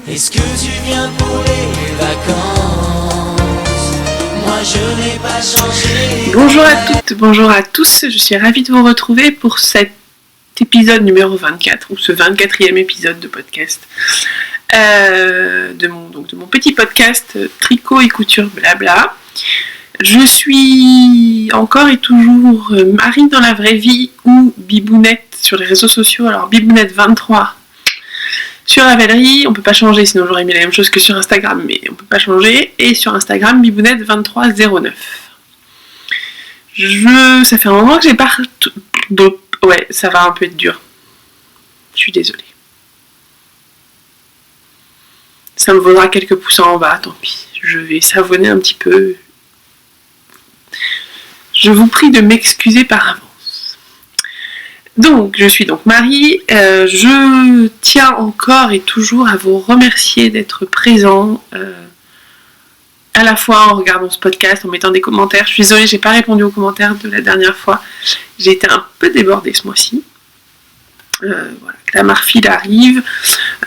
Est-ce que tu viens pour les vacances? Moi je n'ai pas changé. Bonjour à toutes, bonjour à tous, je suis ravie de vous retrouver pour cet épisode numéro 24, ou ce 24e épisode de podcast, de mon petit podcast Tricot et couture blabla. Je suis encore et toujours Marie dans la vraie vie ou Bibounette sur les réseaux sociaux. Alors Bibounette 23 sur Ravelry, on peut pas changer, sinon j'aurais mis la même chose que sur Instagram, mais on peut pas changer. Et sur Instagram, Bibounette 2309. Ça fait un moment que j'ai pas... Ouais, ça va un peu être dur. Je suis désolée. Ça me vaudra quelques pouces en bas, tant pis. Je vais savonner un petit peu. Je vous prie de m'excuser par avance. Donc, je suis donc Marie. Je tiens encore et toujours à vous remercier d'être présents, à la fois en regardant ce podcast, en mettant des commentaires. Je suis désolée, j'ai pas répondu aux commentaires de la dernière fois. J'ai été un peu débordée ce mois-ci. Voilà, Clamarfil arrive.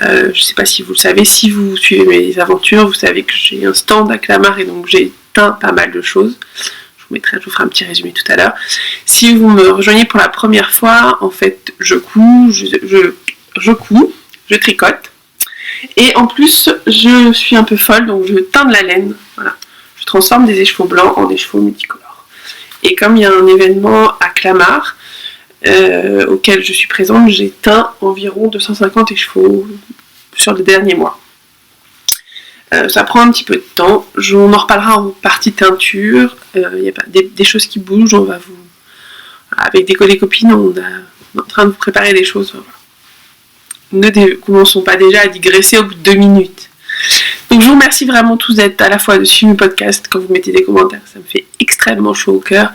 Je sais pas si vous le savez, si vous suivez mes aventures, vous savez que j'ai un stand à Clamart et donc j'ai teint pas mal de choses. Je vous ferai un petit résumé tout à l'heure. Si vous me rejoignez pour la première fois, en fait, je couds, je tricote. Et en plus, je suis un peu folle, donc je teins de la laine. Voilà. Je transforme des écheveaux blancs en écheveaux multicolores. Et comme il y a un événement à Clamart, auquel je suis présente, j'ai teint environ 250 écheveaux sur les derniers mois. Ça prend un petit peu de temps. On en reparlera en partie teinture. Il y a des choses qui bougent. On va vous... Avec des copines, on est en train de vous préparer des choses. Voilà. Ne commençons pas déjà à digresser au bout de 2 minutes. Donc je vous remercie vraiment tous d'être à la fois de suivre le podcast quand vous mettez des commentaires. Ça me fait extrêmement chaud au cœur.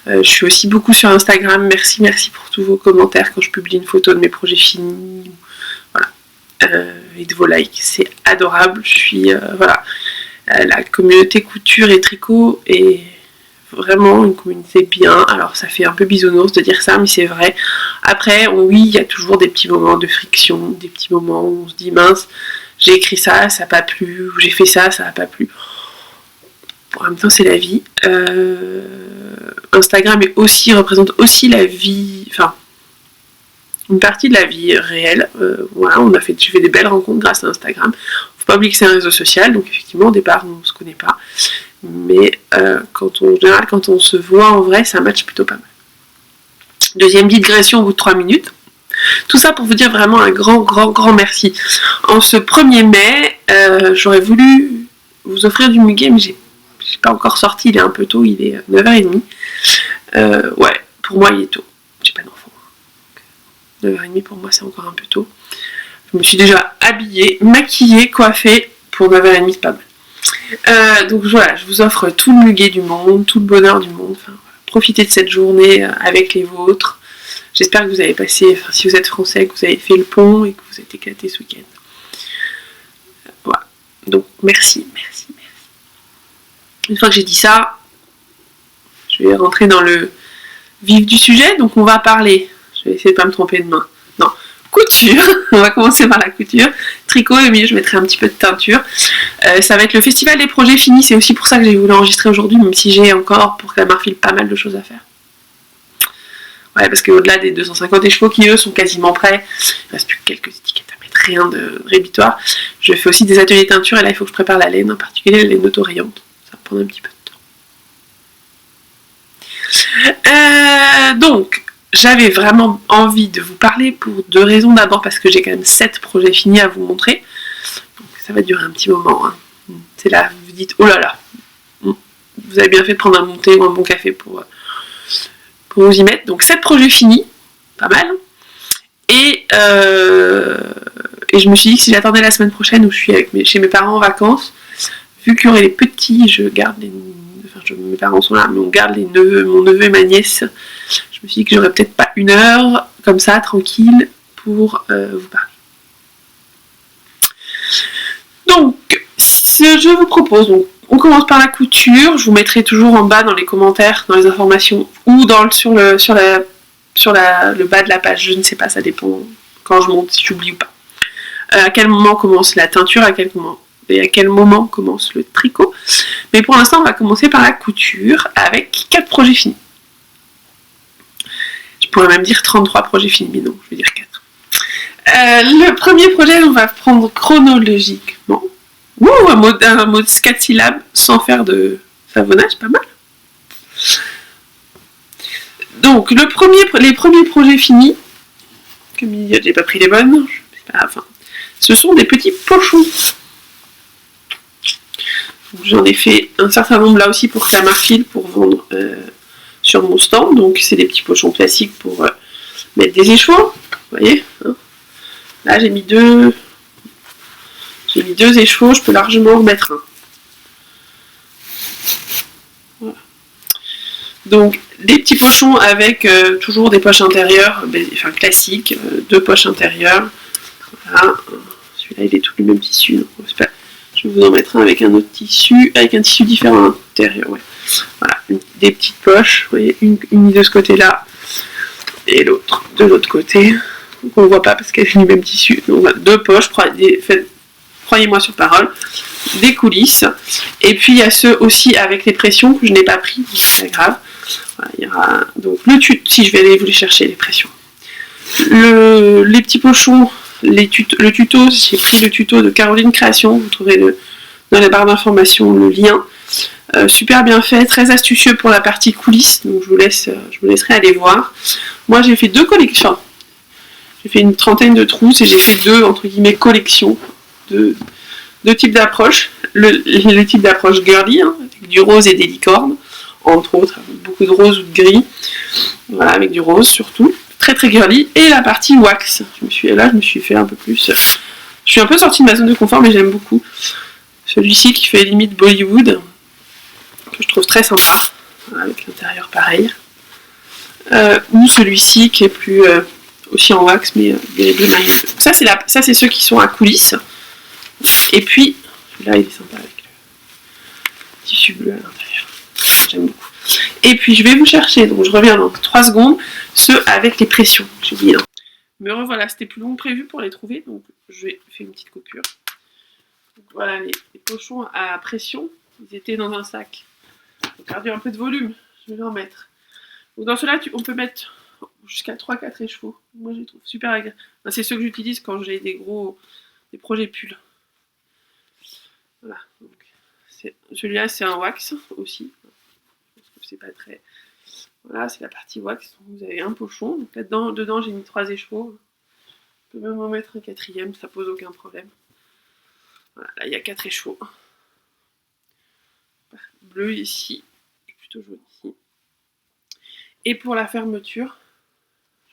Je suis aussi beaucoup sur Instagram. Merci pour tous vos commentaires quand je publie une photo de mes projets finis. Voilà. Et de vos likes, c'est adorable. Je suis voilà, la communauté couture et tricot est vraiment une communauté bien. Alors ça fait un peu bisounours de dire ça, mais c'est vrai. Après, oui, il y a toujours des petits moments de friction, des petits moments où on se dit mince, j'ai écrit ça n'a pas plu, ou j'ai fait ça n'a pas plu. En même temps, c'est la vie. Instagram représente aussi la vie, enfin une partie de la vie réelle. Voilà, j'ai fait des belles rencontres grâce à Instagram. Faut pas oublier que c'est un réseau social, donc effectivement au départ on se connaît pas, mais quand on se voit en vrai, ça match plutôt pas mal. Deuxième digression au bout de 3 minutes. Tout ça pour vous dire vraiment un grand merci. En ce 1er mai, j'aurais voulu vous offrir du muguet, mais j'ai pas encore sorti, il est un peu tôt, il est 9h30. Ouais, pour moi il est tôt. J'ai pas d'enfant. 9h30 pour moi c'est encore un peu tôt. Je me suis déjà habillée, maquillée, coiffée. Pour 9h30 c'est pas mal. Donc voilà, je vous offre tout le muguet du monde, tout le bonheur du monde. Enfin, voilà. Profitez de cette journée avec les vôtres. J'espère que vous avez passé, si vous êtes français, que vous avez fait le pont et que vous êtes éclaté ce week-end. Voilà. Donc merci. Une fois que j'ai dit ça, je vais rentrer dans le vif du sujet. Donc on va parler, je vais essayer de pas me tromper de main. Non, couture. On va commencer par la couture. Tricot, et au milieu je mettrai un petit peu de teinture. Ça va être le festival des projets finis. C'est aussi pour ça que j'ai voulu enregistrer aujourd'hui, même si j'ai encore pour Clamarfil pas mal de choses à faire. Ouais, parce qu'au-delà des 250 écheveaux qui eux sont quasiment prêts, il ne reste plus que quelques étiquettes à mettre, rien de rédhibitoire. Je fais aussi des ateliers teinture et là il faut que je prépare la laine, en particulier la laine autorayante. Ça va prendre un petit peu de temps. Donc, j'avais vraiment envie de vous parler pour 2 raisons. D'abord parce que j'ai quand même 7 projets finis à vous montrer. Donc ça va durer un petit moment. Hein. C'est là, vous vous dites, oh là là, vous avez bien fait de prendre un bon thé ou un bon café pour vous y mettre. Donc 7 projets finis, pas mal. Et je me suis dit que si j'attendais la semaine prochaine où je suis chez mes parents en vacances, vu qu'il y aurait les petits, mes parents sont là, mais on garde mon neveu et ma nièce, je me suis dit que j'aurais peut-être pas 1 heure comme ça, tranquille, pour vous parler. Donc, je vous propose, donc, on commence par la couture. Je vous mettrai toujours en bas dans les commentaires, dans les informations, ou sur le bas de la page. Je ne sais pas, ça dépend quand je monte, si j'oublie ou pas. à quel moment commence la teinture, à quel moment commence le tricot. Mais pour l'instant, on va commencer par la couture avec 4 projets finis. Je pourrais même dire 33 projets finis, mais non, je vais dire 4. Le premier projet, on va prendre chronologiquement. Un mot de 4 syllabes sans faire de savonnage, pas mal. Donc, les premiers projets finis, comme il y a, j'ai pas pris les bonnes, ce sont des petits pochons. J'en ai fait un certain nombre là aussi pour Clamart Fil pour vendre sur mon stand. Donc, c'est des petits pochons classiques pour mettre des écheveaux. Vous voyez, hein. Là, j'ai mis deux écheveaux, je peux largement en remettre un. Voilà. Donc, des petits pochons avec toujours des poches intérieures, classiques, 2 poches intérieures. Voilà. Celui-là, il est tout le même tissu. Donc je vais vous en mettre un avec un autre tissu, avec un tissu différent à l'intérieur. Ouais. Voilà, des petites poches, vous voyez, une de ce côté-là et l'autre de l'autre côté. Donc on ne voit pas parce qu'elle est du même tissu. Donc voilà, 2 poches, croyez-moi sur parole, des coulisses. Et puis il y a ceux aussi avec les pressions que je n'ai pas pris, c'est pas grave. Voilà, il y aura donc si je vais aller vous les chercher, les pressions. Les petits pochons, le tuto, j'ai pris le tuto de Caroline Création, vous trouverez dans la barre d'information le lien. Super bien fait, très astucieux pour la partie coulisses, donc je vous laisserai aller voir. Moi j'ai fait 2 collections. J'ai fait une trentaine de trousses et j'ai fait 2 entre guillemets collections, deux types d'approches. Le type d'approche girly, hein, avec du rose et des licornes, entre autres, avec beaucoup de rose ou de gris. Voilà, avec du rose surtout. Très très girly. Et la partie wax. Je me suis fait un peu plus. Je suis un peu sortie de ma zone de confort, mais j'aime beaucoup. Celui-ci qui fait limite Bollywood, que je trouve très sympa. Voilà, avec l'intérieur pareil. Ou celui-ci qui est plus aussi en wax, mais des bleus marine. Ça c'est ceux qui sont à coulisses. Et puis, celui-là il est sympa avec le tissu bleu à l'intérieur. J'aime beaucoup. Et puis je vais vous chercher, donc je reviens dans 3 secondes, ceux avec les pressions. J'ai oublié. Me revoilà, c'était plus long que prévu pour les trouver, donc je vais faire une petite coupure. Donc voilà les pochons à pression, ils étaient dans un sac. J'ai perdu un peu de volume, je vais en mettre. Donc dans ceux-là, on peut mettre jusqu'à 3-4 écheveaux. Moi je les trouve super agréables. Enfin, c'est ceux que j'utilise quand j'ai des projets pulls. Voilà, donc celui-là c'est un wax aussi. C'est pas très. Voilà, c'est la partie wax. Vous avez un pochon. Donc dedans j'ai mis 3 écheveaux. Je peux même en mettre un 4e, ça pose aucun problème. Voilà, là il y a 4 écheveaux. Bleu ici, et plutôt jaune ici. Et pour la fermeture,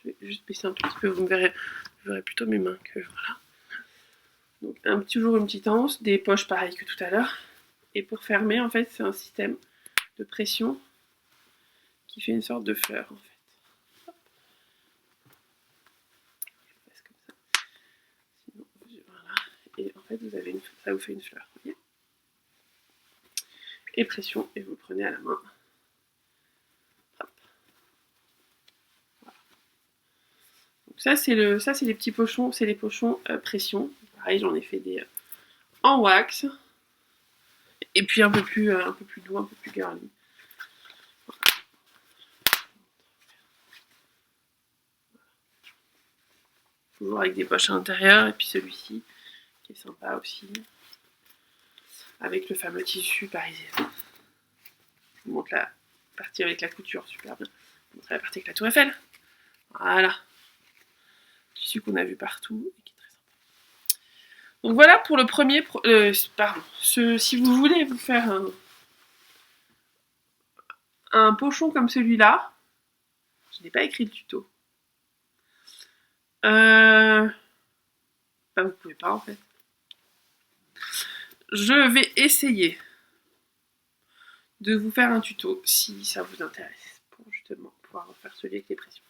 je vais juste baisser un tout petit peu, vous verrez plutôt mes mains que voilà. Donc toujours une petite anse, des poches pareilles que tout à l'heure. Et pour fermer, en fait, c'est un système de pression qui fait une sorte de fleur en fait. Hop. Je passe comme ça. Sinon, voilà. Et en fait, ça vous fait une fleur. Vous voyez, et pression, et vous prenez à la main. Hop. Voilà. Donc ça c'est les petits pochons, c'est les pochons pression. Pareil, j'en ai fait des en wax. Et puis un peu plus doux, un peu plus girly. Toujours avec des poches à l'intérieur, et puis celui-ci qui est sympa aussi, avec le fameux tissu parisien. Je vous montre la partie avec la couture, super bien. Je vous montre la partie avec la tour Eiffel. Voilà. Tissu qu'on a vu partout et qui est très sympa. Donc voilà pour le premier. Si vous voulez vous faire un pochon comme celui-là, je n'ai pas écrit le tuto. Vous pouvez pas en fait. Je vais essayer de vous faire un tuto si ça vous intéresse pour justement pouvoir refaire celui avec les pressions.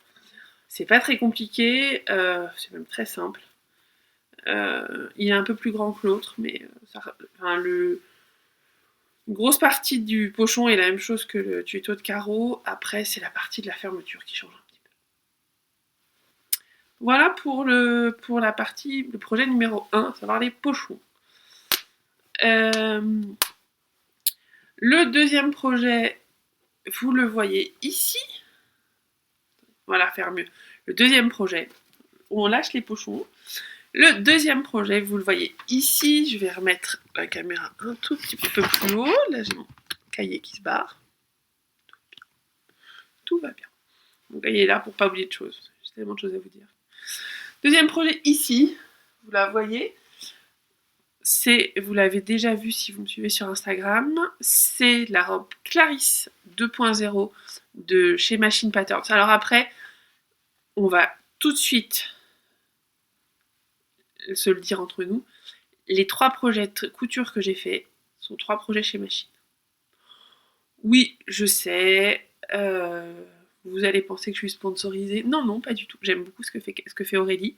C'est pas très compliqué, c'est même très simple. Il est un peu plus grand que l'autre, mais une grosse partie du pochon est la même chose que le tuto de Caro. Après, c'est la partie de la fermeture qui change un petit peu. Voilà pour le projet numéro 1, à savoir les pochons. Le deuxième projet, vous le voyez ici. Voilà, faire mieux. Le deuxième projet, on lâche les pochons. Le deuxième projet, vous le voyez ici. Je vais remettre la caméra un tout petit peu plus haut. Là, j'ai mon cahier qui se barre. Tout va bien. Mon cahier est là pour pas oublier de choses. J'ai tellement de choses à vous dire. Deuxième projet ici. Vous la voyez. Vous l'avez déjà vu si vous me suivez sur Instagram, c'est la robe Clarisse 2.0 de chez Machine Patterns. Alors après, on va tout de suite se le dire entre nous, les 3 projets de couture que j'ai fait sont 3 projets chez Machine. Oui, je sais, vous allez penser que je suis sponsorisée. Non, non, pas du tout. J'aime beaucoup ce que fait Aurélie.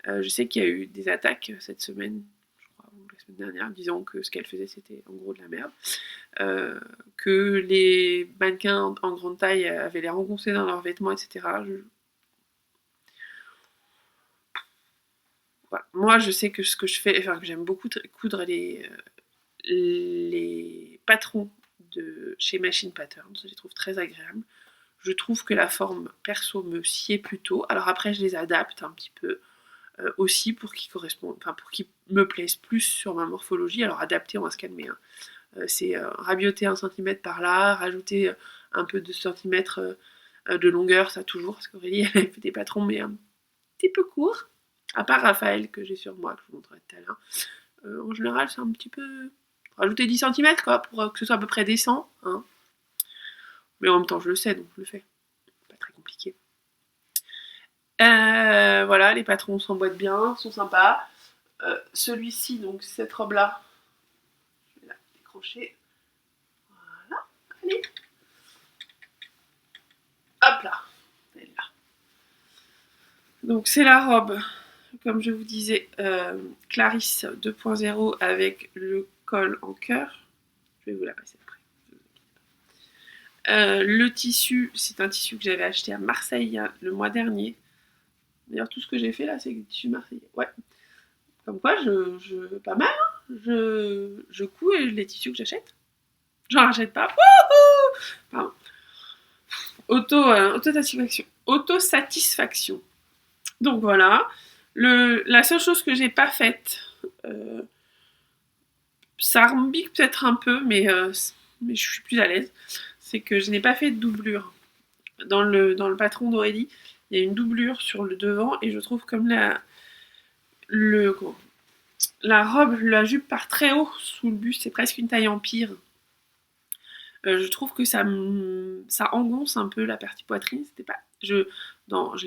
Je sais qu'il y a eu des attaques cette semaine, la semaine dernière, disant que ce qu'elle faisait c'était en gros de la merde, que les mannequins en grande taille avaient l'air engoncés dans leurs vêtements, etc. Voilà. Moi je sais que ce que je fais, enfin que j'aime beaucoup coudre les patrons de chez Machine Patterns, je les trouve très agréables. Je trouve que la forme perso me sied plutôt. Alors après je les adapte un petit peu. Aussi pour qu'ils correspondent, enfin pour qu'ils me plaisent plus sur ma morphologie. Alors adapter, on va se calmer. Hein. C'est rabioter 1 cm par là, rajouter un peu de centimètres de longueur, ça toujours, parce qu'Aurélie elle fait des patrons mais un petit peu courts. À part Raphaël que j'ai sur moi, que je vous montrerai tout à l'heure. En général, c'est un petit peu. Rajouter 10 cm quoi, pour que ce soit à peu près décent. Hein. Mais en même temps, je le sais, donc je le fais. Pas très compliqué. Voilà, les patrons s'emboîtent bien, sont sympas. Celui-ci, donc cette robe-là, je vais la décrocher. Voilà, allez. Hop là, elle est là. Donc c'est la robe, comme je vous disais, Clarisse 2.0 avec le col en cœur. Je vais vous la passer après. Le tissu, c'est un tissu que j'avais acheté à Marseille le mois dernier. D'ailleurs, tout ce que j'ai fait là, c'est du tissu marseillais. Ouais. Comme quoi, pas mal, hein. Je couds les tissus que j'achète. J'en rachète pas. Wouhou. Pardon. Autosatisfaction. Autosatisfaction. Donc voilà. La seule chose que j'ai pas faite, ça rembique peut-être un peu, mais je suis plus à l'aise, c'est que je n'ai pas fait de doublure. Dans le patron d'Aurélie, il y a une doublure sur le devant, et je trouve comme la robe, la jupe part très haut sous le buste, c'est presque une taille empire. Je trouve que ça engonce un peu la partie poitrine. C'était pas, je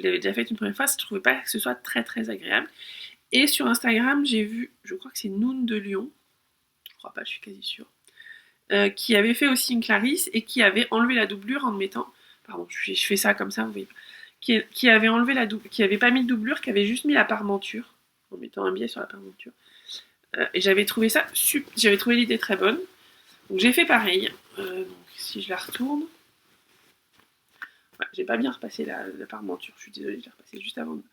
l'avais déjà fait une première fois, je trouvais pas que ce soit très très agréable. Et sur Instagram, j'ai vu, je crois que c'est Noun de Lyon, je crois pas, je suis quasi sûre, qui avait fait aussi une Clarisse et qui avait enlevé la doublure en mettant, pardon, je fais ça comme ça, vous voyez, qui avait enlevé qui avait pas mis de doublure, qui avait juste mis la parmenture en mettant un biais sur la parmenture. Et j'avais trouvé l'idée très bonne. Donc j'ai fait pareil. Donc, si je la retourne, ouais, j'ai pas bien repassé la parmenture. Je suis désolée, je l'ai repassée juste avant. Vous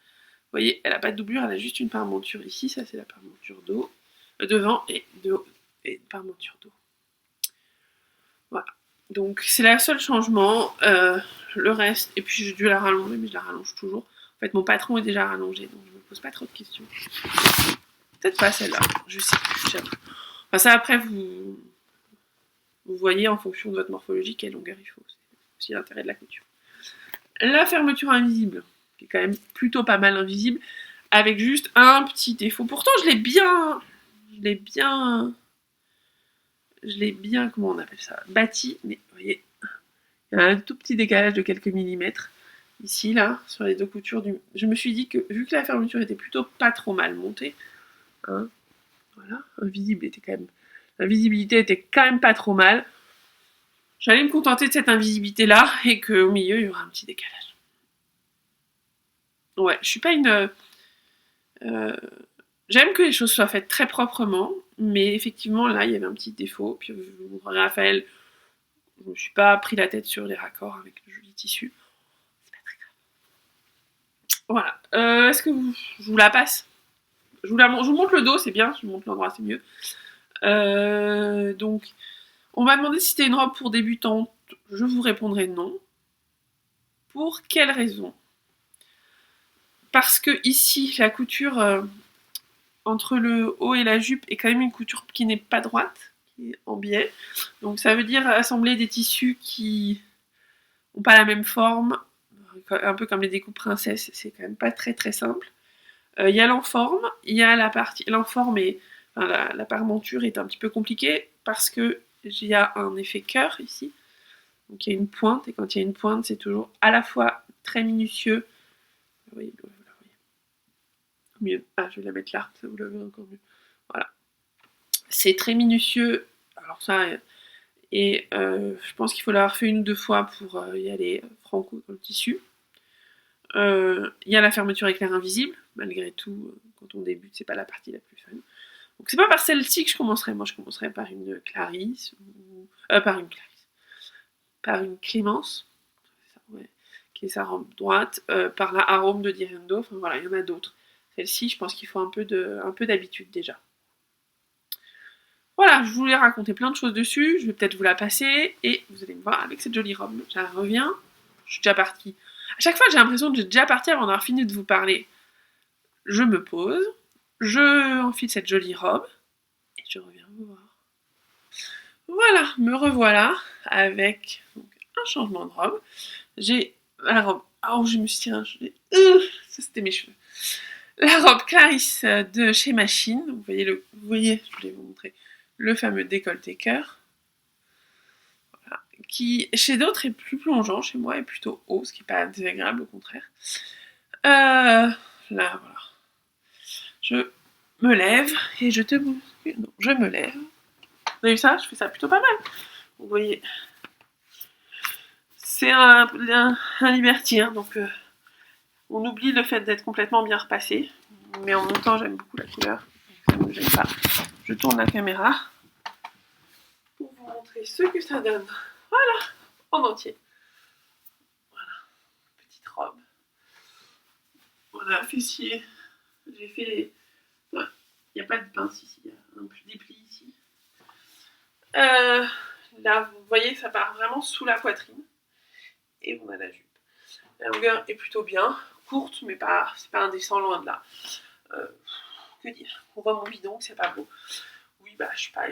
voyez, elle a pas de doublure, elle a juste une parmenture ici. Ça c'est la parmenture dos, devant et de haut, et une parmenture dos. Voilà. Donc c'est la seule changement. Le reste, et puis j'ai dû la rallonger, mais je la rallonge toujours. En fait, mon patron est déjà rallongé, donc je me pose pas trop de questions. Peut-être pas celle-là, je sais plus. Enfin ça après vous voyez en fonction de votre morphologie quelle longueur il faut. C'est aussi l'intérêt de la couture. La fermeture invisible, qui est quand même plutôt pas mal invisible, avec juste un petit défaut. Pourtant je l'ai bien, comment on appelle ça, bâti, mais vous voyez, il y a un tout petit décalage de quelques millimètres. Ici, là, sur les deux coutures je me suis dit que, vu que la fermeture était plutôt pas trop mal montée, hein, voilà, l'invisibilité était quand même pas trop mal. J'allais me contenter de cette invisibilité-là et qu'au milieu, il y aura un petit décalage. Ouais, je suis pas une... j'aime que les choses soient faites très proprement, mais effectivement, là, il y avait un petit défaut. Puis, Raphaël, je me suis pas pris la tête sur les raccords avec le joli tissu. C'est pas très grave. Voilà. Est-ce que je vous la passe? Je vous montre le dos, c'est bien. Je vous montre l'endroit, c'est mieux. Donc, on m'a demandé si c'était une robe pour débutante. Je vous répondrai non. Pour quelle raison? Parce que ici, la couture entre le haut et la jupe est quand même une couture qui n'est pas droite, qui est en biais. Donc ça veut dire assembler des tissus qui n'ont pas la même forme, un peu comme les découpes princesses, c'est quand même pas très très simple. Il y a l'enforme, il y a la partie... L'enforme et enfin, la parmenture est un petit peu compliquée parce que il y a un effet cœur ici. Donc il y a une pointe, et quand il y a une pointe, c'est toujours à la fois très minutieux. Oui, mieux. Ah, je vais la mettre là, ça vous le verrez encore mieux. Voilà. C'est très minutieux. Alors ça, et je pense qu'il faut l'avoir fait 1 ou 2 fois pour y aller franco dans le tissu. Il y a la fermeture éclair invisible. Malgré tout, quand on débute, c'est pas la partie la plus fun. Donc c'est pas par celle-ci que je commencerai. Moi, je commencerai par une Clarisse ou par une Clémence, ça, ouais, qui est sa robe droite, par la Arôme de Direndo. Enfin voilà, il y en a d'autres. Celle-ci, je pense qu'il faut un peu d'habitude déjà. Voilà, je voulais raconter plein de choses dessus, je vais peut-être vous la passer, et vous allez me voir avec cette jolie robe. Je reviens, je suis déjà partie. À chaque fois, j'ai l'impression que j'ai déjà partie avant d'avoir fini de vous parler. Je me pose, je enfile cette jolie robe, et je reviens vous voir. Voilà, me revoilà avec donc, un changement de robe. J'ai la robe... Oh, je me suis tiré un cheveu. Ça, c'était mes cheveux. La robe Clarisse de chez Machine. Vous voyez, je voulais vous montrer le fameux décolleté cœur. Voilà. Qui, chez d'autres, est plus plongeant. Chez moi, est plutôt haut, ce qui n'est pas désagréable, au contraire. Là, voilà. Je me lève et je te bouscule. Non, je me lève. Vous avez vu ça? Je fais ça plutôt pas mal. Vous voyez. C'est un liberty, hein, donc on oublie le fait d'être complètement bien repassé. Mais en même temps, j'aime beaucoup la couleur. Ça ne me gêne pas. Je tourne la caméra pour vous montrer ce que ça donne. Voilà, en entier. Voilà, petite robe. Voilà, fessier. J'ai fait les... Il n'y a pas de pince ici, il y a des plis ici. Là, vous voyez, ça part vraiment sous la poitrine. Et on a la jupe. La longueur est plutôt bien, courte, mais c'est pas indécent, loin de là. Que dire? On voit mon bidon, c'est pas beau. Oui, bah, je suis pas...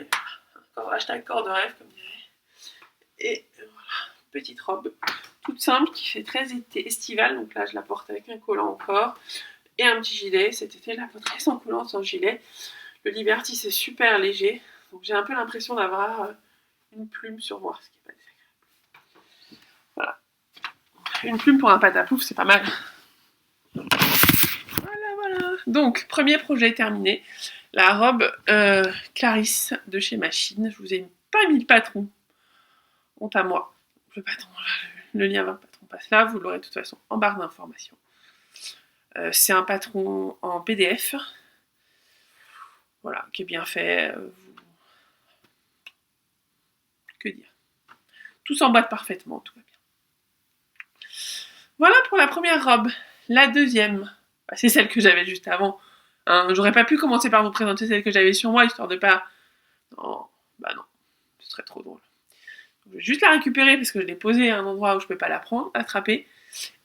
hashtag corps de rêve, comme dirait. Et voilà, petite robe toute simple qui fait très estivale. Donc là, je la porte avec un collant encore et un petit gilet. Cet été, je la porterai sans collant, sans gilet. Le Liberty, c'est super léger. Donc j'ai un peu l'impression d'avoir une plume sur moi, ce qui n'est pas désagréable. Voilà. Une plume pour un patapouf, c'est pas mal. Voilà. Donc, premier projet terminé. La robe Clarisse de chez Machine. Je vous ai pas mis le patron. Honte à moi. Le patron, le lien vers le patron passe là. Vous l'aurez de toute façon en barre d'informations. C'est un patron en PDF. Voilà, qui est bien fait. Que dire? Tout s'emboîte parfaitement, tout va bien. Voilà pour la première robe. La deuxième, c'est celle que j'avais juste avant. Hein, j'aurais pas pu commencer par vous présenter celle que j'avais sur moi, histoire de pas... Non, bah non, ce serait trop drôle. Donc, je vais juste la récupérer parce que je l'ai posée à un endroit où je peux pas la prendre, attraper,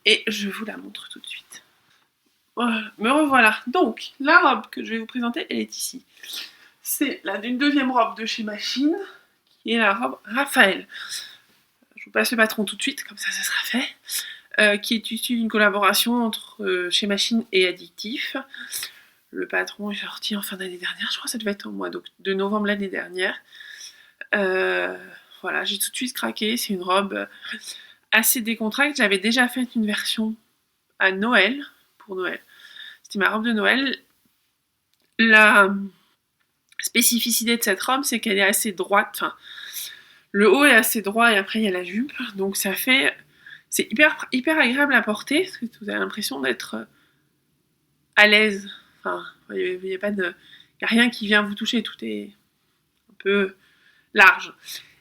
et je vous la montre tout de suite. Voilà, me revoilà. Donc, la robe que je vais vous présenter, elle est ici. C'est une deuxième robe de chez Machine, qui est la robe Raphaël. Je vous passe le patron tout de suite, comme ça sera fait. Qui est issue d'une collaboration entre chez Machine et Addictif. Le patron est sorti en fin d'année dernière, je crois que ça devait être au mois de novembre l'année dernière. Voilà, j'ai tout de suite craqué. C'est une robe assez décontractée. J'avais déjà fait une version à Noël, pour Noël. C'était ma robe de Noël. La spécificité de cette robe, c'est qu'elle est assez droite. Enfin, le haut est assez droit et après il y a la jupe. Donc ça fait... C'est hyper agréable à porter, parce que vous avez l'impression d'être à l'aise. Enfin, il n'y a rien qui vient vous toucher, tout est un peu large.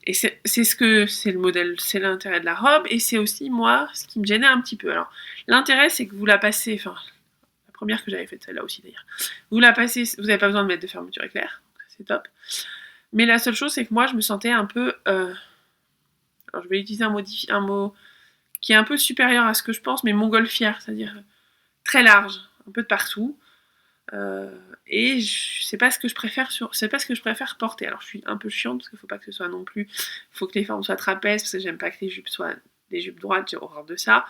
Et c'est le modèle, c'est l'intérêt de la robe, et c'est aussi moi ce qui me gênait un petit peu. Alors l'intérêt c'est que vous la passez, enfin la première que j'avais faite, celle-là aussi d'ailleurs, vous la passez, vous n'avez pas besoin de mettre de fermeture éclair, c'est top. Mais la seule chose c'est que moi je me sentais un peu, alors je vais utiliser un mot qui est un peu supérieur à ce que je pense, mais montgolfière, c'est-à-dire très large, un peu de partout. Et c'est pas ce que je préfère porter. Alors je suis un peu chiante parce qu'il faut pas que ce soit non plus, il faut que les formes soient trapèzes parce que j'aime pas que les jupes soient des jupes droites, j'ai horreur de ça.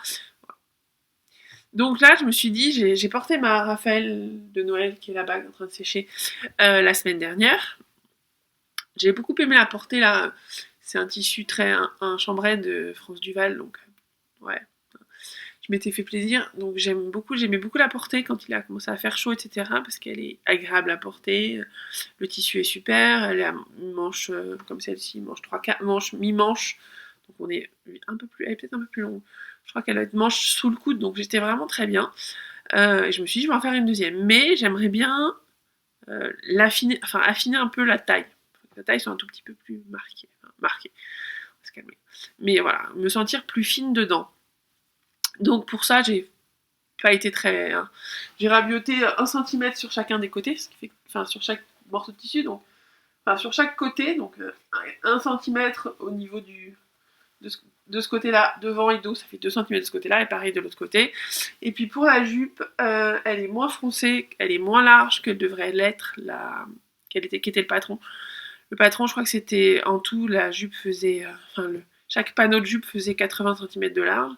Donc là je me suis dit, j'ai porté ma Raphaël de Noël qui est là-bas en train de sécher la semaine dernière. J'ai beaucoup aimé la porter là, c'est un tissu un chambray de France Duval, donc ouais, je m'étais fait plaisir, donc j'aimais beaucoup la porter quand il a commencé à faire chaud, etc. Parce qu'elle est agréable à porter, le tissu est super, elle a une manche comme celle-ci, manche 3/4, manche mi-manche, donc on est un peu plus, elle est peut-être un peu plus longue. Je crois qu'elle a une manche sous le coude, donc j'étais vraiment très bien. Et je me suis dit, je vais en faire une deuxième, mais j'aimerais bien affiner un peu la taille. La taille soit un tout petit peu plus marquée. On va se calmer. Mais voilà, me sentir plus fine dedans. Donc pour ça, j'ai pas été très... J'ai rabioté 1 cm sur chacun des côtés, ce qui fait, enfin sur chaque morceau de tissu, donc enfin sur chaque côté, donc 1 cm au niveau de ce côté-là, devant et dos, ça fait 2 cm de ce côté-là, et pareil de l'autre côté. Et puis pour la jupe, elle est moins froncée, elle est moins large que devrait l'être qui était le patron. Le patron, je crois que c'était en tout, la jupe faisait... chaque panneau de jupe faisait 80 cm de large.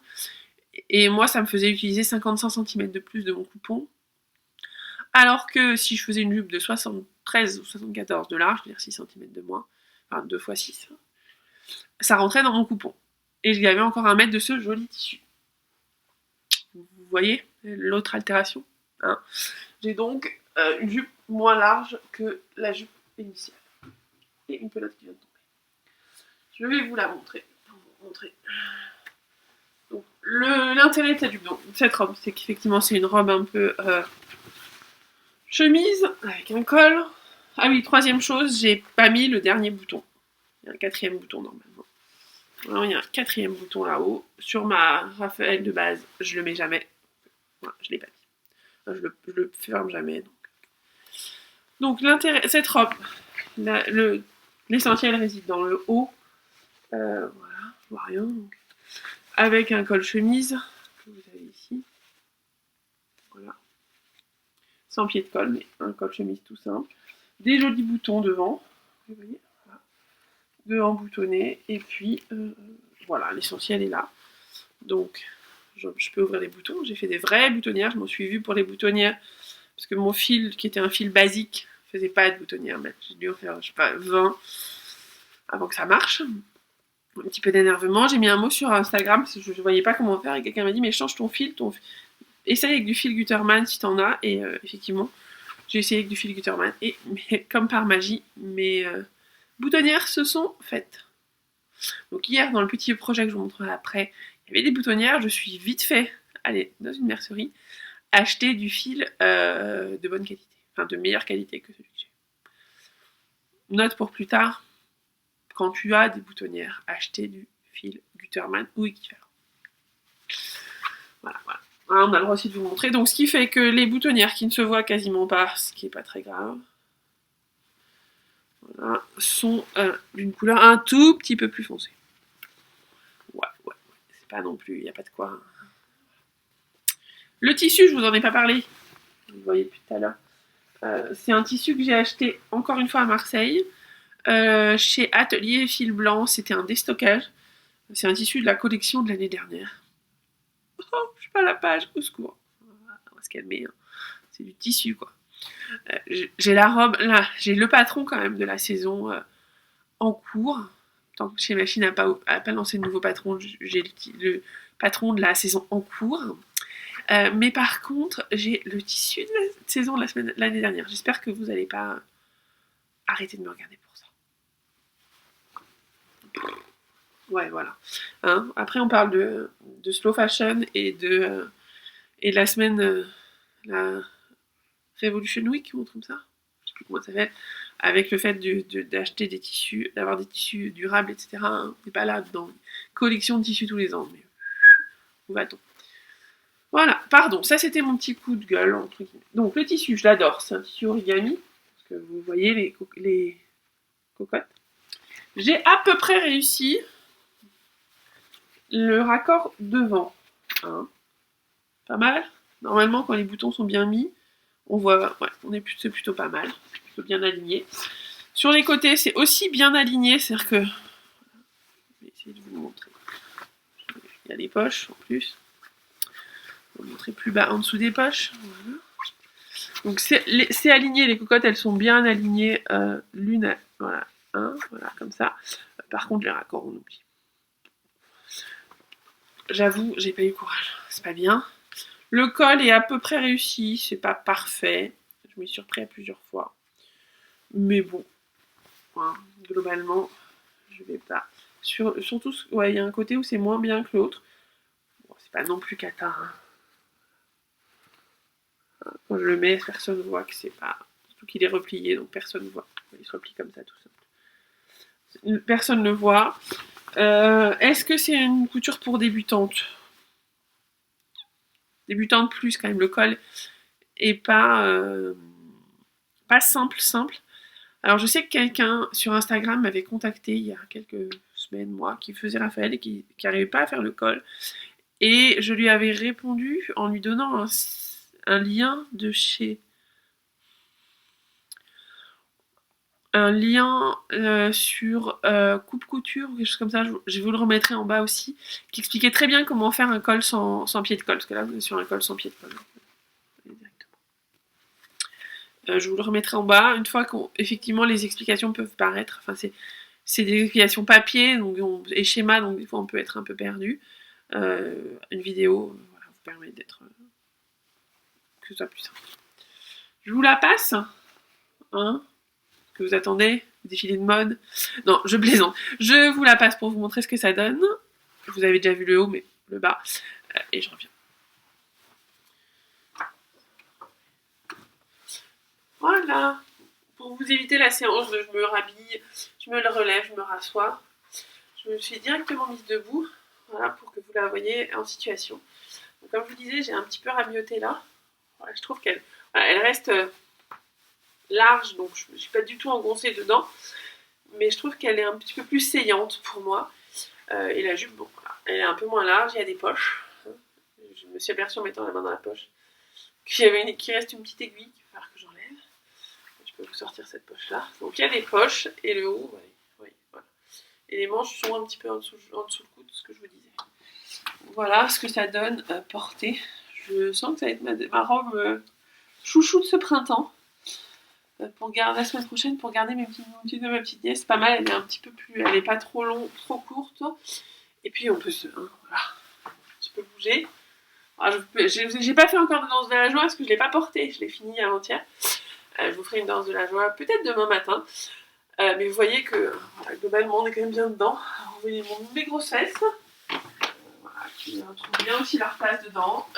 Et moi, ça me faisait utiliser 55 cm de plus de mon coupon. Alors que si je faisais une jupe de 73 ou 74 de large, c'est-à-dire 6 cm de moins, enfin 2 x 6, ça rentrait dans mon coupon. Et il y avait encore 1 mètre de ce joli tissu. Vous voyez l'autre altération, hein. J'ai donc une jupe moins large que la jupe initiale. Et une pelote qui vient de tomber. Je vais vous la montrer. Pour vous montrer. Donc, l'intérêt de cette robe, c'est qu'effectivement c'est une robe un peu chemise avec un col. Ah oui, troisième chose, j'ai pas mis le dernier bouton. Il y a un 4e bouton normalement. Alors, il y a un 4e bouton là-haut. Sur ma Raphaël de base, je le mets jamais. Voilà, je l'ai pas mis. Je le ferme jamais. Donc l'intérêt, cette robe, l'essentiel réside dans le haut. Voilà, je vois rien. Donc. Avec un col chemise que vous avez ici. Voilà. Sans pied de col, mais un col chemise tout simple. Des jolis boutons devant. Vous voyez, voilà. Devant boutonné. Et puis, voilà, l'essentiel est là. Donc, je peux ouvrir les boutons. J'ai fait des vraies boutonnières. Je m'en suis vue pour les boutonnières. Parce que mon fil, qui était un fil basique, ne faisait pas de boutonnière. J'ai dû en faire, je sais pas, 20 avant que ça marche. Un petit peu d'énervement. J'ai mis un mot sur Instagram parce que je ne voyais pas comment faire. Et quelqu'un m'a dit, mais change ton fil. Essaye avec du fil Gutterman si t'en as. Et effectivement, j'ai essayé avec du fil Gutterman. Et mais, comme par magie, mes boutonnières se sont faites. Donc hier, dans le petit projet que je vous montrerai après, il y avait des boutonnières. Je suis vite fait aller dans une mercerie acheter du fil de bonne qualité. Enfin, de meilleure qualité que celui que j'ai. Note pour plus tard, quand tu as des boutonnières, acheter du fil Gutterman ou équivalent. Voilà. On a le droit aussi de vous montrer. Donc, ce qui fait que les boutonnières qui ne se voient quasiment pas, ce qui n'est pas très grave, voilà, sont d'une couleur un tout petit peu plus foncée. Ouais. C'est pas non plus, il n'y a pas de quoi. Le tissu, je vous en ai pas parlé. Vous voyez depuis tout à l'heure. C'est un tissu que j'ai acheté encore une fois à Marseille. Chez Atelier Fil Blanc, c'était un déstockage. C'est un tissu de la collection de l'année dernière. Oh, je suis pas à la page, au secours. On va se calmer. Hein. C'est du tissu, quoi. J'ai la robe, là, j'ai le patron quand même de la saison en cours. Tant que chez Machine n'a pas lancé de nouveau patron, j'ai le patron de la saison en cours. Mais par contre, j'ai le tissu de la saison de l'année dernière. J'espère que vous n'allez pas arrêter de me regarder pour ça. Ouais, voilà. Hein, après, on parle de slow fashion et de la semaine, la Revolution Week, ou un truc comme ça. Je sais sais plus comment ça s'appelle, avec le fait d'acheter des tissus, d'avoir des tissus durables, etc. Hein, on n'est pas là dans une collection de tissus tous les ans, mais où va-t-on? Voilà, pardon, ça c'était mon petit coup de gueule, entre guillemets. Donc le tissu, je l'adore, c'est un tissu origami, parce que vous voyez les cocottes. J'ai à peu près réussi le raccord devant. Hein. Pas mal. Normalement, quand les boutons sont bien mis, on voit, ouais, c'est plutôt pas mal, plutôt bien aligné. Sur les côtés, c'est aussi bien aligné, c'est-à-dire que... Je vais essayer de vous montrer. Il y a les poches en plus. On va montrer plus bas en dessous des poches. Voilà. Donc c'est aligné, les cocottes elles sont bien alignées l'une, voilà, voilà, comme ça. Par contre les raccords on oublie. J'avoue, j'ai pas eu courage, c'est pas bien. Le col est à peu près réussi, c'est pas parfait. Je m'y suis surpris à plusieurs fois. Mais bon, hein, globalement, je vais pas. Surtout, ouais, il y a un côté où c'est moins bien que l'autre. Bon, c'est pas non plus cata. Hein. Quand je le mets, personne ne voit que c'est pas... Surtout qu'il est replié, donc personne ne voit. Il se replie comme ça, tout simple. Personne ne voit. Est-ce que c'est une couture pour débutantes? Débutante plus, quand même. Le col est pas simple. Alors, je sais que quelqu'un sur Instagram m'avait contacté il y a quelques semaines, mois, qui faisait Raphaël et qui n'arrivait pas à faire le col. Et je lui avais répondu en lui donnant un lien de chez... Un lien sur coupe couture ou quelque chose comme ça, je vous le remettrai en bas aussi, qui expliquait très bien comment faire un col sans pied de colle, parce que là vous êtes sur un col sans pied de colle. Je vous le remettrai en bas, une fois qu'effectivement les explications peuvent paraître, enfin c'est des explications papier et schéma, donc des fois on peut être un peu perdu. Une vidéo voilà, vous permet d'être... que ce soit plus simple. Je vous la passe, hein, que vous attendez, défilé de mode. Non, je plaisante. Je vous la passe pour vous montrer ce que ça donne. Vous avez déjà vu le haut, mais le bas. Et je reviens. Voilà. Pour vous éviter la séance de je me rhabille, je me le relève, je me rassois. Je me suis directement mise debout. Voilà, pour que vous la voyez en situation. Donc, comme je vous disais, j'ai un petit peu ramioté là. Voilà, je trouve qu'elle elle reste... large, donc je ne suis pas du tout engoncée dedans, mais je trouve qu'elle est un petit peu plus saillante pour moi. Et la jupe, bon, voilà, elle est un peu moins large, il y a des poches. Je me suis aperçue en mettant la main dans la poche qu'il reste une petite aiguille qu'il va falloir que j'enlève. Je peux vous sortir cette poche-là. Donc il y a des poches, et le haut, oui, voilà. Et les manches sont un petit peu en dessous le coude, ce que je vous disais. Voilà ce que ça donne portée. Je sens que ça va être ma robe chouchou de ce printemps. Pour garder la semaine prochaine, pour garder ma petite nièce, c'est pas mal, elle est un petit peu plus, elle est pas trop longue, trop courte, et puis on peut voilà, je peux bouger. J'ai pas fait encore de danse de la joie parce que je l'ai pas portée, je l'ai fini avant-hier. Je vous ferai une danse de la joie peut-être demain matin, mais vous voyez que voilà, globalement on est quand même bien dedans. Alors, vous voyez mes grosses fesses, voilà, qui trouvent bien aussi leur place dedans.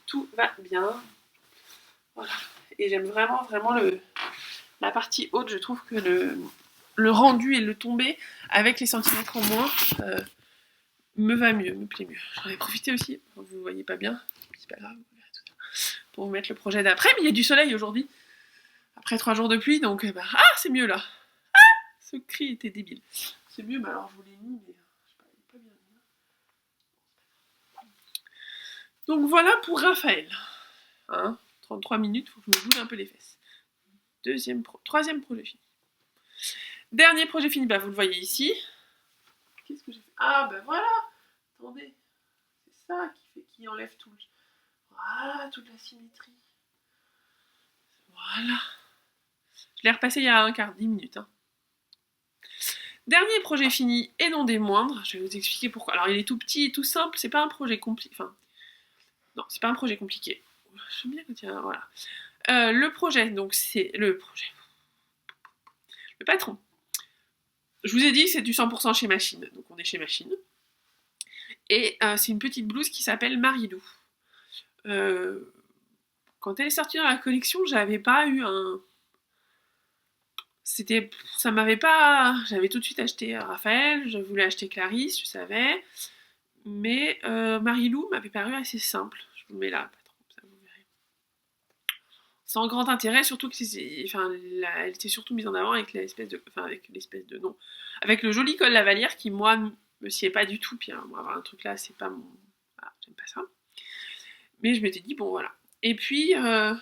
Tout va bien, voilà. Et j'aime vraiment la partie haute, je trouve que le rendu et le tombé, avec les centimètres en moins, me va mieux, me plaît mieux. J'en ai profité aussi, vous ne voyez pas bien, c'est pas grave, pour vous mettre le projet d'après, mais il y a du soleil aujourd'hui, après 3 jours de pluie, donc c'est mieux là. Ce cri était débile. C'est mieux, mais alors je vous l'ai mis, mais je sais pas, il est pas bien mis. Donc voilà pour Raphaël. 33 minutes, il faut que je me bouge un peu les fesses. Troisième projet fini. Dernier projet fini, vous le voyez ici. Qu'est-ce que j'ai fait? Voilà. Attendez. C'est ça qui enlève tout. Voilà, toute la symétrie. Voilà. Je l'ai repassé il y a 10 minutes. Dernier projet fini, et non des moindres. Je vais vous expliquer pourquoi. Alors, il est tout petit et tout simple. C'est pas un projet compliqué. Enfin, non, c'est pas un projet compliqué. J'aime bien quand il y a... Voilà. Le projet, donc c'est le patron. Je vous ai dit, c'est du 100% chez Machine, donc on est chez Machine. Et c'est une petite blouse qui s'appelle Marilou. quand elle est sortie dans la collection, j'avais pas eu un... Ça m'avait pas... J'avais tout de suite acheté Raphaël, je voulais acheter Clarisse, je savais. Mais Marilou m'avait paru assez simple. Je vous le mets là, pas trop, ça vous verrez. Sans grand intérêt, surtout que elle était surtout mise en avant avec l'espèce de... Enfin, avec l'espèce de... Non. Avec le joli col Lavalière qui, moi, me sied pas du tout. Puis moi, avoir un truc là, c'est pas mon... Voilà, j'aime pas ça. Mais je m'étais dit, bon, voilà. Et puis, je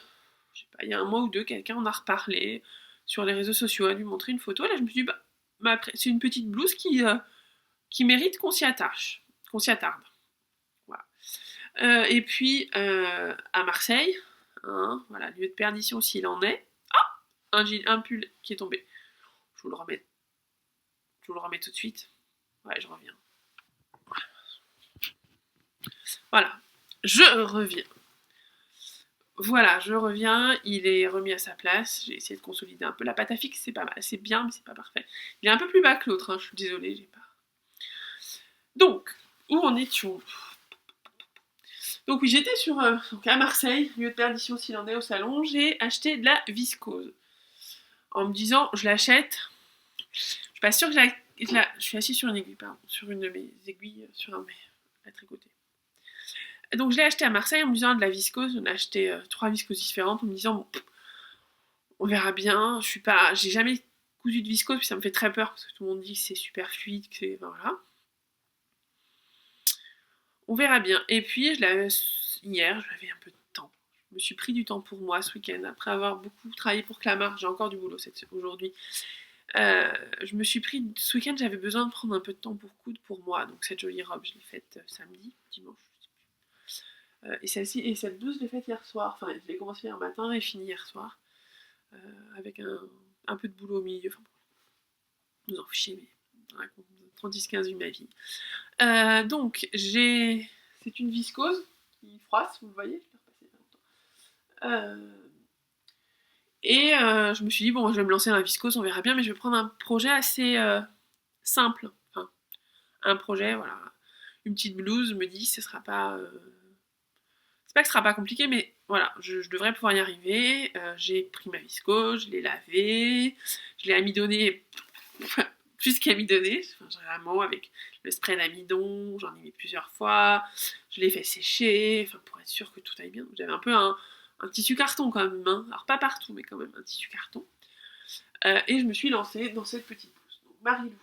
sais pas, il y a un mois ou deux, quelqu'un en a reparlé sur les réseaux sociaux, a lui montré une photo. Là, je me suis dit, c'est une petite blouse qui mérite qu'on s'y attache, qu'on s'y attarde. Voilà. Et puis, à Marseille, hein, voilà, lieu de perdition s'il en est. Ah, un pull qui est tombé. Je vous le remets. Je vous le remets tout de suite. Ouais, je reviens. Voilà. Je reviens. Voilà, je reviens, il est remis à sa place, j'ai essayé de consolider un peu. La pâte à fixe, c'est pas mal, c'est bien, mais c'est pas parfait. Il est un peu plus bas que l'autre, hein, je suis désolée, j'ai pas... Donc, où en étions? Donc oui, j'étais à Marseille, lieu de perdition s'il en est au salon, j'ai acheté de la viscose. En me disant, je l'achète, je suis pas sûre que je suis assise sur une aiguille, pardon, sur une de mes aiguilles, à tricoter. Donc je l'ai acheté à Marseille en me disant de la viscose, on a acheté 3 viscoses différentes en me disant bon, on verra bien, j'ai jamais cousu de viscose puis ça me fait très peur parce que tout le monde dit que c'est super fluide, que c'est... Voilà. On verra bien. Et puis hier, j'avais un peu de temps. Je me suis pris du temps pour moi ce week-end après avoir beaucoup travaillé pour Clamart, j'ai encore du boulot aujourd'hui. Je me suis pris, ce week-end j'avais besoin de prendre un peu de temps pour coudre pour moi, donc cette jolie robe je l'ai faite samedi, dimanche. Et cette blouse, je l'ai faite hier soir. Enfin, je l'ai commencé hier matin et fini hier soir. Avec un peu de boulot au milieu. Enfin, vous en fichez, mais 36-15 ma vie. Donc, c'est une viscose qui froisse, vous le voyez, je l'ai repassé il y a longtemps. Je me suis dit, bon, je vais me lancer dans la viscose, on verra bien, mais je vais prendre un projet assez simple. Enfin, un projet, voilà. Une petite blouse, je me dis, ce sera pas... C'est pas que ce sera pas compliqué, mais voilà, je devrais pouvoir y arriver. J'ai pris ma viscose, je l'ai lavée, je l'ai amidonnée, plus qu'amidonnée, vraiment avec le spray d'amidon, j'en ai mis plusieurs fois, je l'ai fait sécher, pour être sûr que tout aille bien. J'avais un peu un tissu carton quand même, hein. Alors pas partout, mais quand même un tissu carton. Et je me suis lancée dans cette petite blouse. Donc Marilou,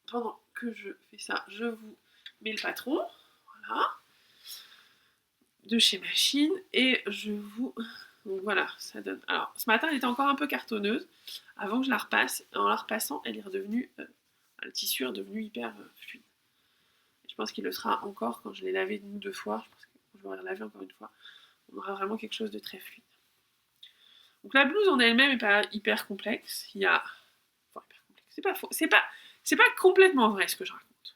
pendant que je fais ça, je vous mets le patron, voilà. De chez Machine et donc voilà, ça donne... Alors ce matin elle était encore un peu cartonneuse avant que je la repasse, en la repassant elle est redevenue le tissu est redevenu hyper fluide. Et je pense qu'il le sera encore quand je l'ai lavé 1 ou 2 fois, je pense que quand je l'aurai lavé encore une fois on aura vraiment quelque chose de très fluide. Donc la blouse en elle-même est pas hyper complexe, il y a... Enfin hyper complexe, c'est pas faux, c'est pas complètement vrai ce que je raconte.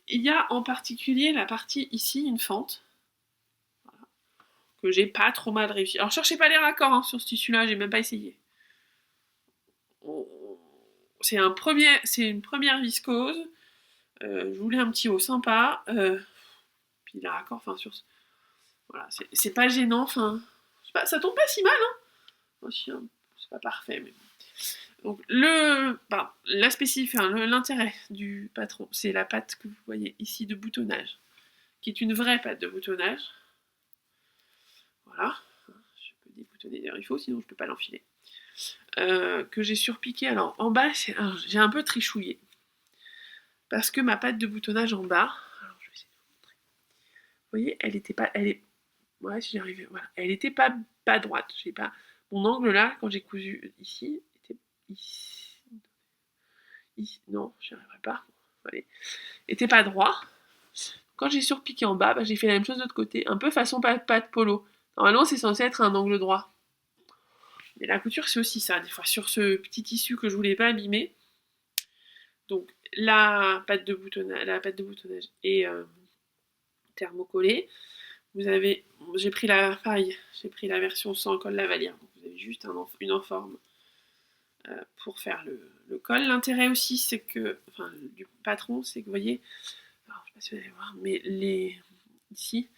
Il y a en particulier la partie ici, une fente que j'ai pas trop mal réussi. Alors cherchez pas les raccords hein, sur ce tissu-là, j'ai même pas essayé. C'est une première viscose. Je voulais un petit haut sympa. Puis les raccords, voilà, c'est pas gênant, ça tombe pas si mal, hein. C'est pas parfait, mais bon. Donc l'intérêt du patron, c'est la patte que vous voyez ici de boutonnage, qui est une vraie patte de boutonnage. Voilà, je peux déboutonner d'ailleurs il faut, sinon je peux pas l'enfiler. Que j'ai surpiqué, alors en bas j'ai un peu trichouillé. Parce que ma patte de boutonnage en bas, alors je vais essayer de vous montrer. Vous voyez, ouais si j'arrivais, voilà, elle était pas droite, j'ai pas, mon angle là, quand j'ai cousu ici, était ici, non, j'y arriverai pas, allez, était pas droit. Quand j'ai surpiqué en bas, j'ai fait la même chose de l'autre côté, un peu façon patte polo. Normalement, c'est censé être un angle droit. Mais la couture, c'est aussi ça, des fois, sur ce petit tissu que je voulais pas abîmer. Donc, la patte de boutonnage est thermocollée. J'ai pris la version sans col Lavalière. Donc, vous avez juste une enforme pour faire le col. L'intérêt aussi, c'est que, du patron, c'est que, vous voyez, alors, je sais pas si vous allez voir, mais ici,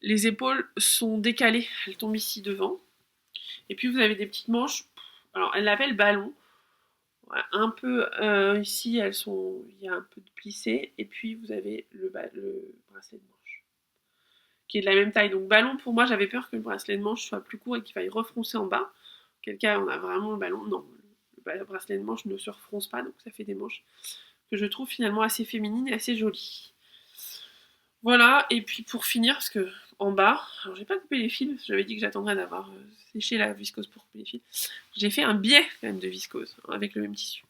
Les épaules sont décalées, elles tombent ici devant. Et puis vous avez des petites manches, alors elle l'appelle ballon. Voilà, un peu ici, il y a un peu de plissé. Et puis vous avez le bracelet de manche, qui est de la même taille. Donc ballon, pour moi, j'avais peur que le bracelet de manche soit plus court et qu'il faille refroncer en bas. Quel cas on a vraiment le ballon. Non, le bracelet de manche ne se refronce pas, donc ça fait des manches que je trouve finalement assez féminines et assez jolies. Voilà, et puis pour finir, parce que en bas, alors j'ai pas coupé les fils, j'avais dit que j'attendrais d'avoir séché la viscose pour couper les fils. J'ai fait un biais quand même de viscose, hein, avec le même tissu.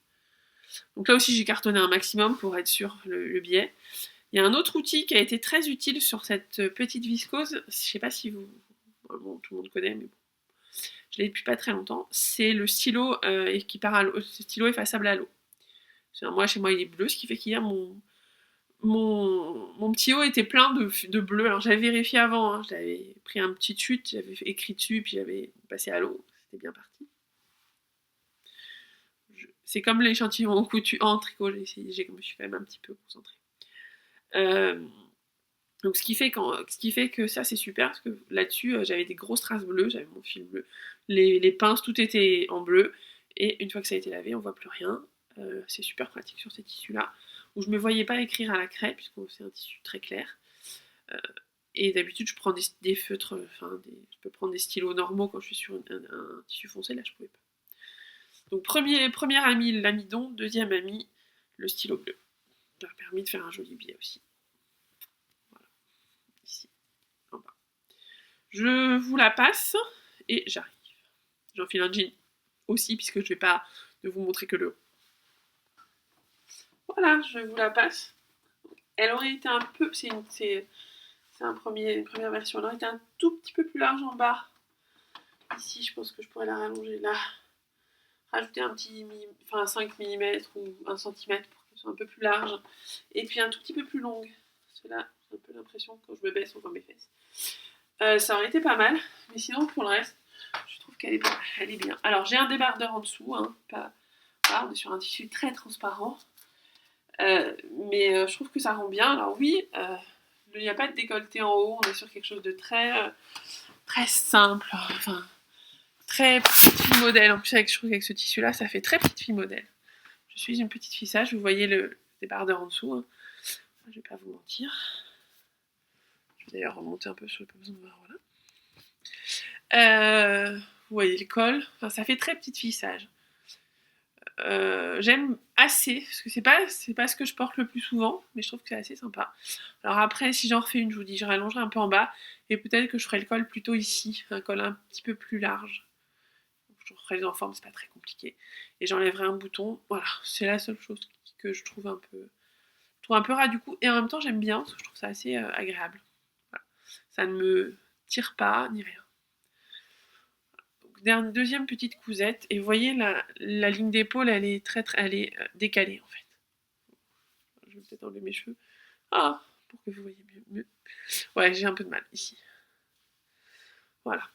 Donc là aussi j'ai cartonné un maximum pour être sur le biais. Il y a un autre outil qui a été très utile sur cette petite viscose, je sais pas si vous... Bon, tout le monde connaît, mais bon. Je l'ai depuis pas très longtemps. C'est le stylo qui part à l'eau, ce stylo effaçable à l'eau. Moi, chez moi, il est bleu, ce qui fait qu'hier, mon petit haut était plein de bleu. Alors j'avais vérifié avant, hein, j'avais pris un petit chute, j'avais écrit dessus, puis j'avais passé à l'eau. C'était bien parti. C'est comme l'échantillon en tricot, je me suis quand même un petit peu concentrée. Donc ce qui fait que ça c'est super, parce que là-dessus j'avais des grosses traces bleues, j'avais mon fil bleu, les pinces, tout était en bleu, et une fois que ça a été lavé, on voit plus rien. C'est super pratique sur ces tissus-là, où je me voyais pas écrire à la craie, puisque c'est un tissu très clair. Et d'habitude je prends des feutres, je peux prendre des stylos normaux quand je suis sur un tissu foncé, là je pouvais pas. Donc premier ami l'amidon, deuxième ami le stylo bleu. Ça m'a permis de faire un joli biais aussi. Voilà, ici, en bas. Je vous la passe et j'arrive. J'enfile un jean aussi, puisque je vais pas de vous montrer que le haut. Voilà, je vous la passe. Elle aurait été un peu... C'est une première version. Elle aurait été un tout petit peu plus large en bas. Ici, je pense que je pourrais la rallonger là. Rajouter un petit 5 mm ou 1 cm pour qu'elle soit un peu plus large. Et puis un tout petit peu plus longue. Parce que là, j'ai un peu l'impression quand je me baisse, on voit mes fesses. Ça aurait été pas mal. Mais sinon, pour le reste, je trouve qu'elle est bien. Alors, j'ai un débardeur en dessous. Hein, voilà, on est sur un tissu très transparent. Mais je trouve que ça rend bien. Alors oui, il n'y a pas de décolleté en haut. On est sur quelque chose de très, très simple. Enfin, très petite fille modèle. En plus, je trouve qu'avec ce tissu-là, ça fait très petite fille modèle. Je suis une petite fille sage. Vous voyez le débardeur en dessous. Hein. Je ne vais pas vous mentir. Je vais d'ailleurs remonter un peu sur le pas besoin de voir. Voilà. Vous voyez le col. Enfin, ça fait très petite fille sage. J'aime assez, parce que c'est pas ce que je porte le plus souvent, mais je trouve que c'est assez sympa. Alors après, si j'en refais une, je vous dis, je rallongerai un peu en bas, et peut-être que je ferai le col plutôt ici, un col un petit peu plus large. Je referai les en forme, c'est pas très compliqué. Et j'enlèverai un bouton, voilà, c'est la seule chose que je trouve un peu ras du coup, et en même temps j'aime bien, parce que je trouve ça assez agréable. Voilà. Ça ne me tire pas, ni rien. Deuxième petite cousette, et vous voyez la ligne d'épaule, elle est décalée en fait. Je vais peut-être enlever mes cheveux. Pour que vous voyez mieux. Ouais, j'ai un peu de mal ici. Voilà.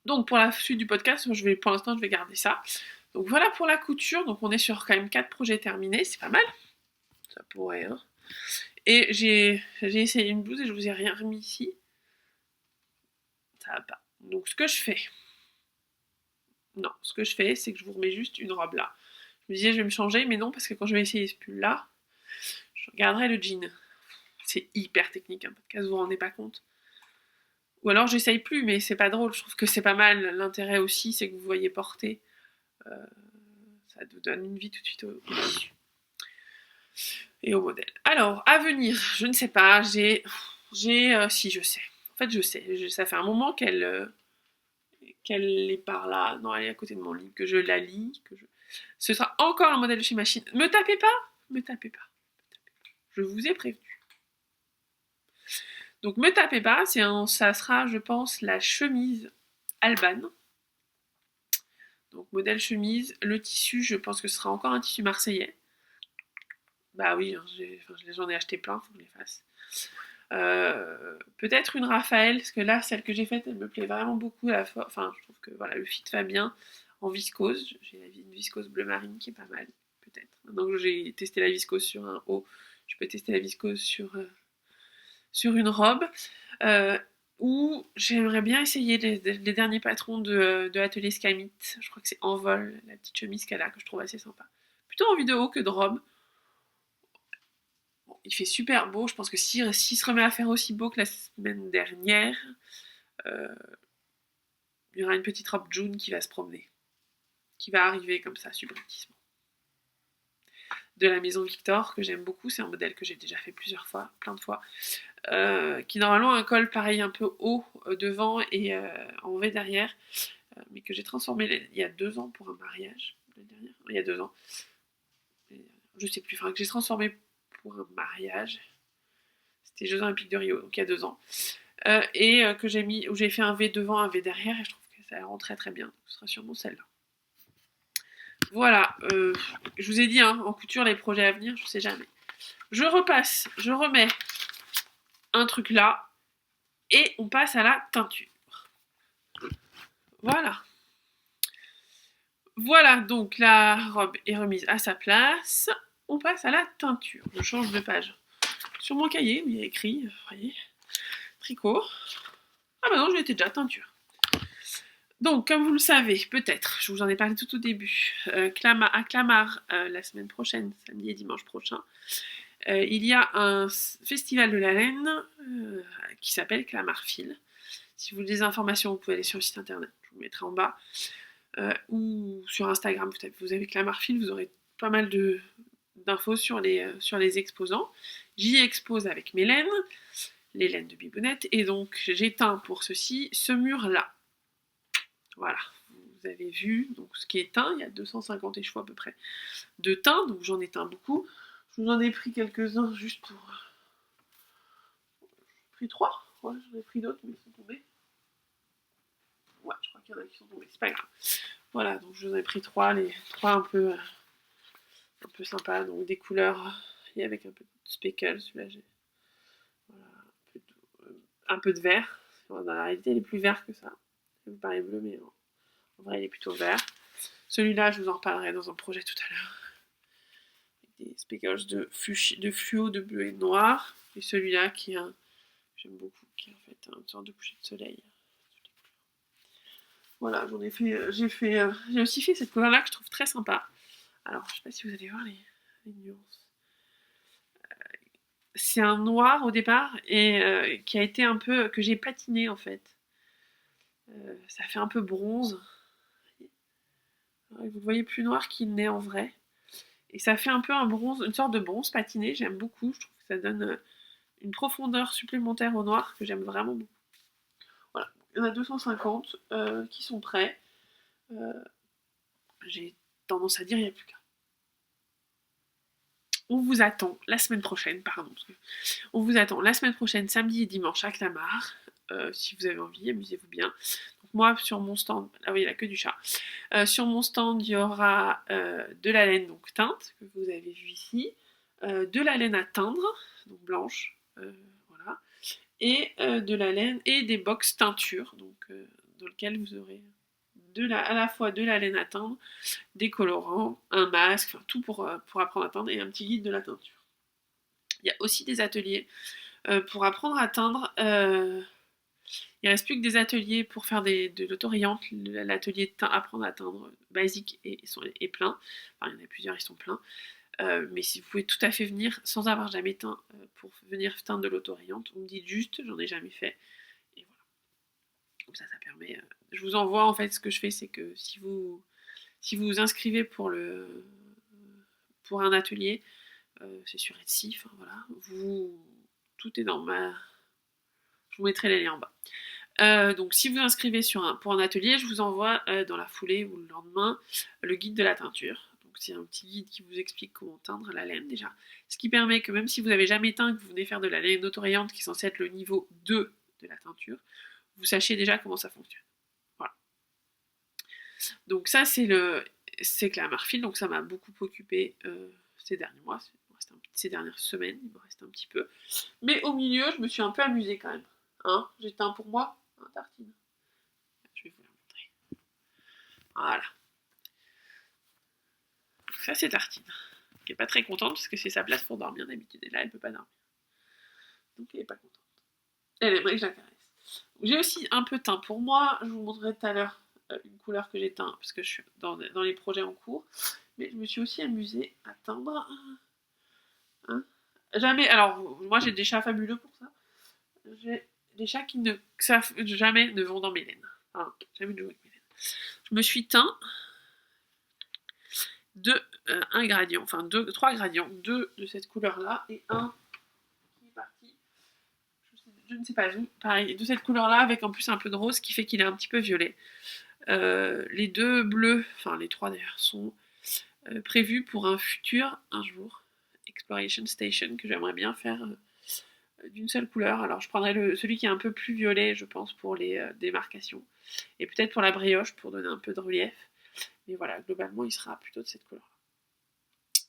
Donc pour la suite du podcast, pour l'instant je vais garder ça. Donc voilà pour la couture, donc on est sur quand même 4 projets terminés, c'est pas mal. Ça pourrait, hein. Et j'ai essayé une blouse et je vous ai rien remis ici. Ça va pas. Donc ce que je fais, c'est que je vous remets juste une robe là. Je me disais, je vais me changer, mais non, parce que quand je vais essayer ce pull-là, je regarderai le jean. C'est hyper technique, un podcast, vous vous rendez pas compte. Ou alors j'essaye plus, mais c'est pas drôle, je trouve que c'est pas mal. L'intérêt aussi, c'est que vous voyez porter. Ça vous donne une vie tout de suite au tissu. Et au modèle. Alors, à venir, je ne sais pas, si je sais. En fait, je sais. Ça fait un moment qu'elle est par là. Non, elle est à côté de mon lit, que je la lis, Ce sera encore un modèle de chez Machine. Me tapez pas. Je vous ai prévenu. Donc me tapez pas, ça sera, je pense, la chemise Alban. Donc modèle chemise, le tissu, je pense que ce sera encore un tissu marseillais. Bah oui, j'en ai acheté plein, faut que je les fasse. Peut-être une Raphaël, parce que là, celle que j'ai faite, elle me plaît vraiment beaucoup. Je trouve que voilà, le fit va bien en viscose. J'ai une viscose bleu marine qui est pas mal, peut-être. Maintenant que j'ai testé la viscose sur un haut, je peux tester la viscose sur sur une robe où j'aimerais bien essayer les derniers patrons de Atelier Skymit. Je crois que c'est Envol, la petite chemise qu'elle a, que je trouve assez sympa. Plutôt en vidéo que de robe. Bon, il fait super beau, je pense que s'il se remet à faire aussi beau que la semaine dernière, il y aura une petite robe jaune qui va se promener. Qui va arriver comme ça, subrepticement. De la maison Victor, que j'aime beaucoup, c'est un modèle que j'ai déjà fait plusieurs fois, plein de fois, qui normalement a un col pareil un peu haut devant et en V derrière, mais que j'ai transformé il y a 2 ans pour un mariage, il y a 2 ans, je sais plus, enfin que j'ai transformé pour un mariage, c'était les Jeux Olympiques de Rio, donc il y a 2 ans, et que j'ai mis, où j'ai fait un V devant, un V derrière, et je trouve que ça rend très très bien, donc ce sera sûrement celle-là. Voilà, je vous ai dit, hein, en couture, les projets à venir, je sais jamais. Je repasse, je remets un truc là, et on passe à la teinture. Voilà. Voilà, donc la robe est remise à sa place. On passe à la teinture. Je change de page. Sur mon cahier, où il y a écrit, vous voyez, tricot. Ah bah non, je l'étais déjà, teinture. Donc, comme vous le savez, peut-être, je vous en ai parlé tout au début, à Clamart, la semaine prochaine, samedi et dimanche prochain, il y a un festival de la laine qui s'appelle Clamart Fil. Si vous voulez des informations, vous pouvez aller sur le site internet, je vous le mettrai en bas, ou sur Instagram, vous avez Clamart Fil, vous aurez pas mal d'infos sur les exposants. J'y expose avec mes laines, les laines de Bibounette, et donc j'ai teint pour ceci ce mur-là. Voilà, vous avez vu donc ce qui est teint, il y a 250 échevaux à peu près de teint, donc j'en ai teint beaucoup. Je vous en ai pris quelques-uns juste pour... J'ai pris 3, ouais, j'en ai pris d'autres mais ils sont tombés. Ouais, je crois qu'il y en a qui sont tombés, c'est pas grave. Voilà, donc je vous en ai pris 3, les 3 un peu sympas, donc des couleurs, et avec un peu de speckle, celui-là j'ai... Voilà, un peu de vert. Dans la réalité, il est plus vert que ça. Ça vous paraît bleu, mais en vrai, il est plutôt vert. Celui-là, je vous en reparlerai dans un projet tout à l'heure. Avec des speckles de fluo, de bleu et de noir. Et celui-là, qui est un... J'aime beaucoup, qui est en fait une sorte de coucher de soleil. Voilà, j'en ai fait... J'ai aussi fait cette couleur-là que je trouve très sympa. Alors, je sais pas si vous allez voir les nuances. C'est un noir au départ et qui a été un peu... que j'ai patiné en fait. Ça fait un peu bronze. Vous le voyez plus noir qu'il n'est en vrai. Et ça fait un peu un bronze, une sorte de bronze patiné, j'aime beaucoup. Je trouve que ça donne une profondeur supplémentaire au noir que j'aime vraiment beaucoup. Voilà, il y en a 250 qui sont prêts. J'ai tendance à dire il n'y a plus qu'un. On vous attend la semaine prochaine, pardon. On vous attend la semaine prochaine, samedi et dimanche à Clamart. Si vous avez envie, amusez-vous bien. Donc moi, sur mon stand, ah oui, il n'y a que du chat. Sur mon stand, il y aura de la laine donc teinte, que vous avez vu ici, de la laine à teindre, donc blanche, voilà, et de la laine et des box teinture, donc dans lequel vous aurez à la fois de la laine à teindre, des colorants, un masque, enfin tout pour apprendre à teindre et un petit guide de la teinture. Il y a aussi des ateliers pour apprendre à teindre. Il ne reste plus que des ateliers pour faire de l'autorayante. L'atelier apprendre à teindre basique est plein. Enfin, il y en a plusieurs, ils sont pleins. Mais si vous pouvez tout à fait venir sans avoir jamais teint pour venir teindre de l'autorayante, on me dit juste, j'en ai jamais fait. Et voilà. Comme ça permet. Je vous envoie en fait ce que je fais, c'est que si vous vous inscrivez pour un atelier, c'est sur Etsy, enfin voilà, tout est dans ma. Je vous mettrai les liens en bas. Donc si vous vous inscrivez pour un atelier, je vous envoie dans la foulée ou le lendemain le guide de la teinture. Donc c'est un petit guide qui vous explique comment teindre la laine déjà. Ce qui permet que même si vous n'avez jamais teint, que vous venez faire de la laine autorayante qui est censée être le niveau 2 de la teinture, vous sachiez déjà comment ça fonctionne. Voilà. Donc ça c'est Clamart Fil, donc ça m'a beaucoup occupé ces derniers mois, ces dernières semaines, il me reste un petit peu. Mais au milieu, je me suis un peu amusée quand même. Hein, j'ai teint pour moi un tartine. Je vais vous la montrer. Voilà. Ça c'est Tartine. Qui est pas très contente parce que c'est sa place pour dormir d'habitude. Et là elle peut pas dormir. Donc elle est pas contente. Elle aimerait que je la caresse. J'ai aussi un peu teint pour moi. Je vous montrerai tout à l'heure une couleur que j'ai teint parce que je suis dans les projets en cours. Mais je me suis aussi amusée à teindre. Hein, jamais. Alors, moi j'ai des chats fabuleux pour ça. J'ai des chats qui ne savent jamais ne vont dans mes laines. Hein, jamais ne jouer avec mes laines. Je me suis teint un gradient, enfin trois gradients, deux de cette couleur-là et un qui est parti. Je ne sais pas où, pareil, de cette couleur-là avec en plus un peu de rose qui fait qu'il est un petit peu violet. Les deux bleus, enfin les trois d'ailleurs, sont prévus pour un jour, Exploration Station, que j'aimerais bien faire d'une seule couleur. Alors je prendrai celui qui est un peu plus violet, je pense, pour les démarcations. Et peut-être pour la brioche, pour donner un peu de relief. Mais voilà, globalement, il sera plutôt de cette couleur-là.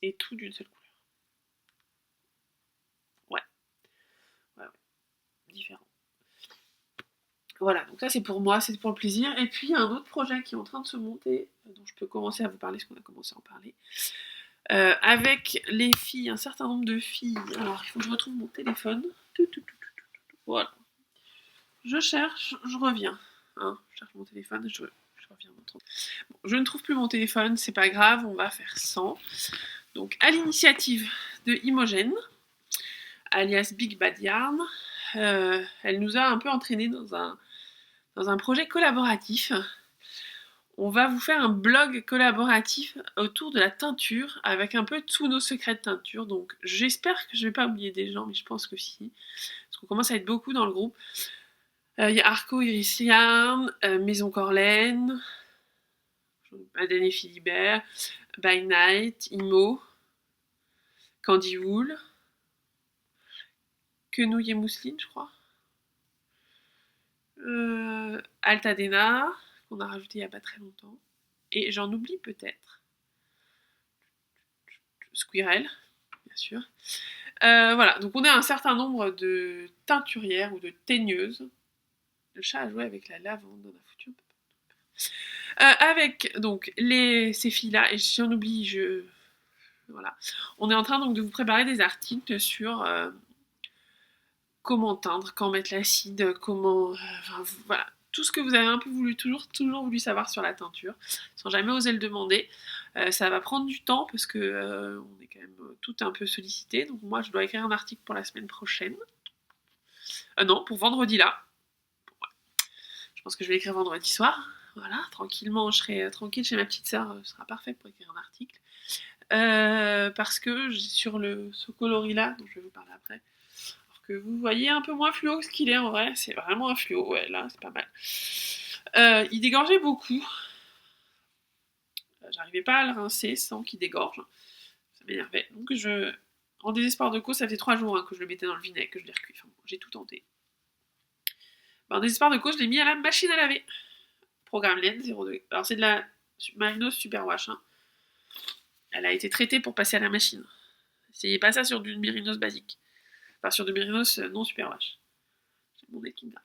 Et tout d'une seule couleur. Ouais. Différent. Voilà, donc ça c'est pour moi, c'est pour le plaisir. Et puis il y a un autre projet qui est en train de se monter, dont je peux commencer à vous parler, parce qu'on a commencé à en parler. Avec les filles, un certain nombre de filles. Alors, il faut que je retrouve mon téléphone. Voilà. Je cherche, je reviens. Hein, je cherche mon téléphone, je reviens. Bon, je ne trouve plus mon téléphone, c'est pas grave, on va faire 100. Donc, à l'initiative de Imogen, alias Big Bad Yarn, elle nous a un peu entraînés dans un projet collaboratif. On va vous faire un blog collaboratif autour de la teinture, avec un peu tous nos secrets de teinture. Donc j'espère que je ne vais pas oublier des gens, mais je pense que si. Parce qu'on commence à être beaucoup dans le groupe. Il y a Arco Iris Yarn, Maison Corlaine, Madeleine et Philibert, By Night, Imo, Candy Wool, Quenouille et Mousseline, je crois. Altadena, qu'on a rajouté il n'y a pas très longtemps. Et j'en oublie peut-être. Squirrel, bien sûr. Voilà, donc on a un certain nombre de teinturières ou de teigneuses. Le chat a joué avec la lavande, on a foutu un peu. Avec donc ces filles-là, et si j'en oublie, voilà. On est en train donc de vous préparer des articles sur comment teindre, quand mettre l'acide, comment... voilà, tout ce que vous avez un peu toujours voulu savoir sur la teinture, sans jamais oser le demander. Ça va prendre du temps parce que on est quand même tout un peu sollicité. Donc moi, je dois écrire un article pour la semaine prochaine. Non, pour vendredi là. Ouais. Je pense que je vais écrire vendredi soir. Voilà, tranquillement, je serai tranquille chez ma petite sœur. Ce sera parfait pour écrire un article. Parce que sur ce coloris-là, dont je vais vous parler après, que vous voyez un peu moins fluo que ce qu'il est en vrai, c'est vraiment un fluo, ouais, là, c'est pas mal. Il dégorgeait beaucoup. J'arrivais pas à le rincer sans qu'il dégorge. Ça m'énervait. Donc en désespoir de cause, ça fait 3 jours que je le mettais dans le vinaigre, que je l'ai recuit. Enfin, j'ai tout tenté. En désespoir de cause, je l'ai mis à la machine à laver. Programme LED 02. Alors c'est de la Merinos Superwash. Hein. Elle a été traitée pour passer à la machine. Essayez pas ça sur du Merinos basique. Enfin, sur du Merinos non Superwash. J'ai mon nez qui me gratte.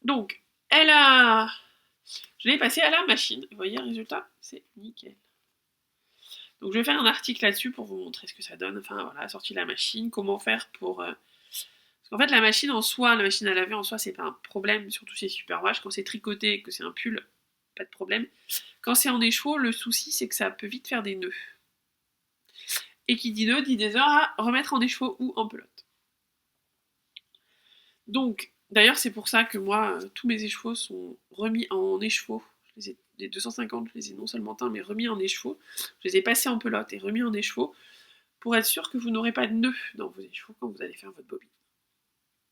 Donc, je l'ai passé à la machine. Vous voyez le résultat? C'est nickel. Donc je vais faire un article là-dessus pour vous montrer ce que ça donne. Enfin voilà, sortie de la machine, comment faire pour... Parce qu'en fait la machine à laver en soi, c'est pas un problème, surtout c'est Superwash. Quand c'est tricoté, que c'est un pull, pas de problème. Quand c'est en écheveau, le souci c'est que ça peut vite faire des nœuds. Et qui dit nœud, dit des heures à remettre en écheveau ou en pelote. Donc, d'ailleurs c'est pour ça que moi, tous mes écheveaux sont remis en écheveau. Les 250, je les ai non seulement teints, mais remis en écheveau. Je les ai passés en pelote et remis en écheveau pour être sûr que vous n'aurez pas de nœuds dans vos écheveaux quand vous allez faire votre bobine.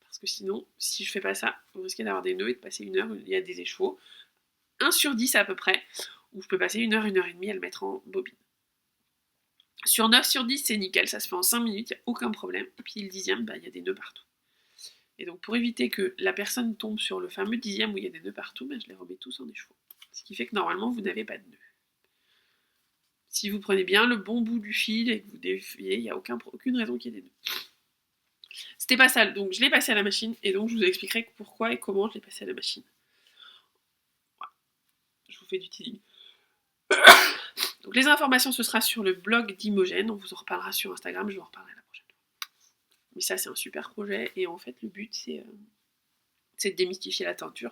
Parce que sinon, si je fais pas ça, vous risquez d'avoir des nœuds et de passer 1 heure. Il y a des écheveaux, 1 sur 10 à peu près, où je peux passer 1 heure, 1 heure et demie à le mettre en bobine. Sur 9 sur 10, c'est nickel, ça se fait en 5 minutes, il n'y a aucun problème. Et puis le 10e, il y a des nœuds partout. Et donc pour éviter que la personne tombe sur le fameux 10e où il y a des nœuds partout, je les remets tous en écheveau. Ce qui fait que normalement, vous n'avez pas de nœuds. Si vous prenez bien le bon bout du fil et que vous défiez, il n'y a aucune raison qu'il y ait des nœuds. C'était pas ça, donc je l'ai passé à la machine, et donc je vous expliquerai pourquoi et comment je l'ai passé à la machine. Voilà. Je vous fais du teasing. Donc les informations, ce sera sur le blog d'Imogen, on vous en reparlera sur Instagram, je vous en reparlerai la prochaine fois. Mais ça, c'est un super projet. Et en fait, le but, c'est de démystifier la teinture.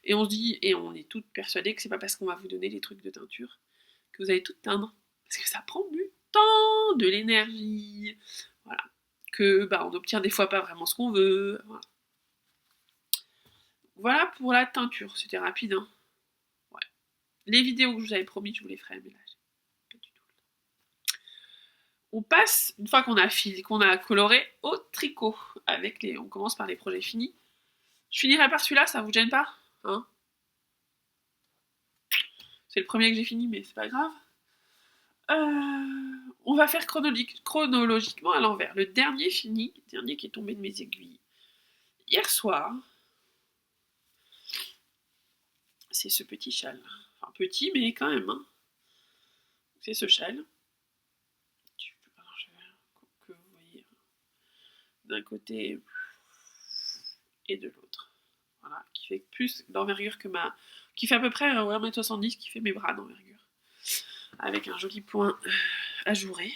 Et on se dit, et on est toutes persuadées que c'est pas parce qu'on va vous donner les trucs de teinture que vous allez tout teindre. Parce que ça prend du temps, de l'énergie. Voilà. Que on obtient des fois pas vraiment ce qu'on veut. Voilà pour la teinture. C'était rapide, hein. Ouais. Les vidéos que je vous avais promis, je vous les ferai, mais là, pas du tout. On passe, une fois qu'on a coloré, au tricot. On commence par les projets finis. Je finirai par celui-là, ça vous gêne pas, hein? C'est le premier que j'ai fini, mais c'est pas grave. On va faire chronologiquement à l'envers. Le dernier fini, le dernier qui est tombé de mes aiguilles hier soir, c'est ce petit châle. Enfin petit, mais quand même, hein. C'est ce châle. Que vous voyez d'un côté et de l'autre. Voilà, qui fait plus d'envergure que qui fait à peu près 1m70, qui fait mes bras d'envergure. Avec un joli point ajouré.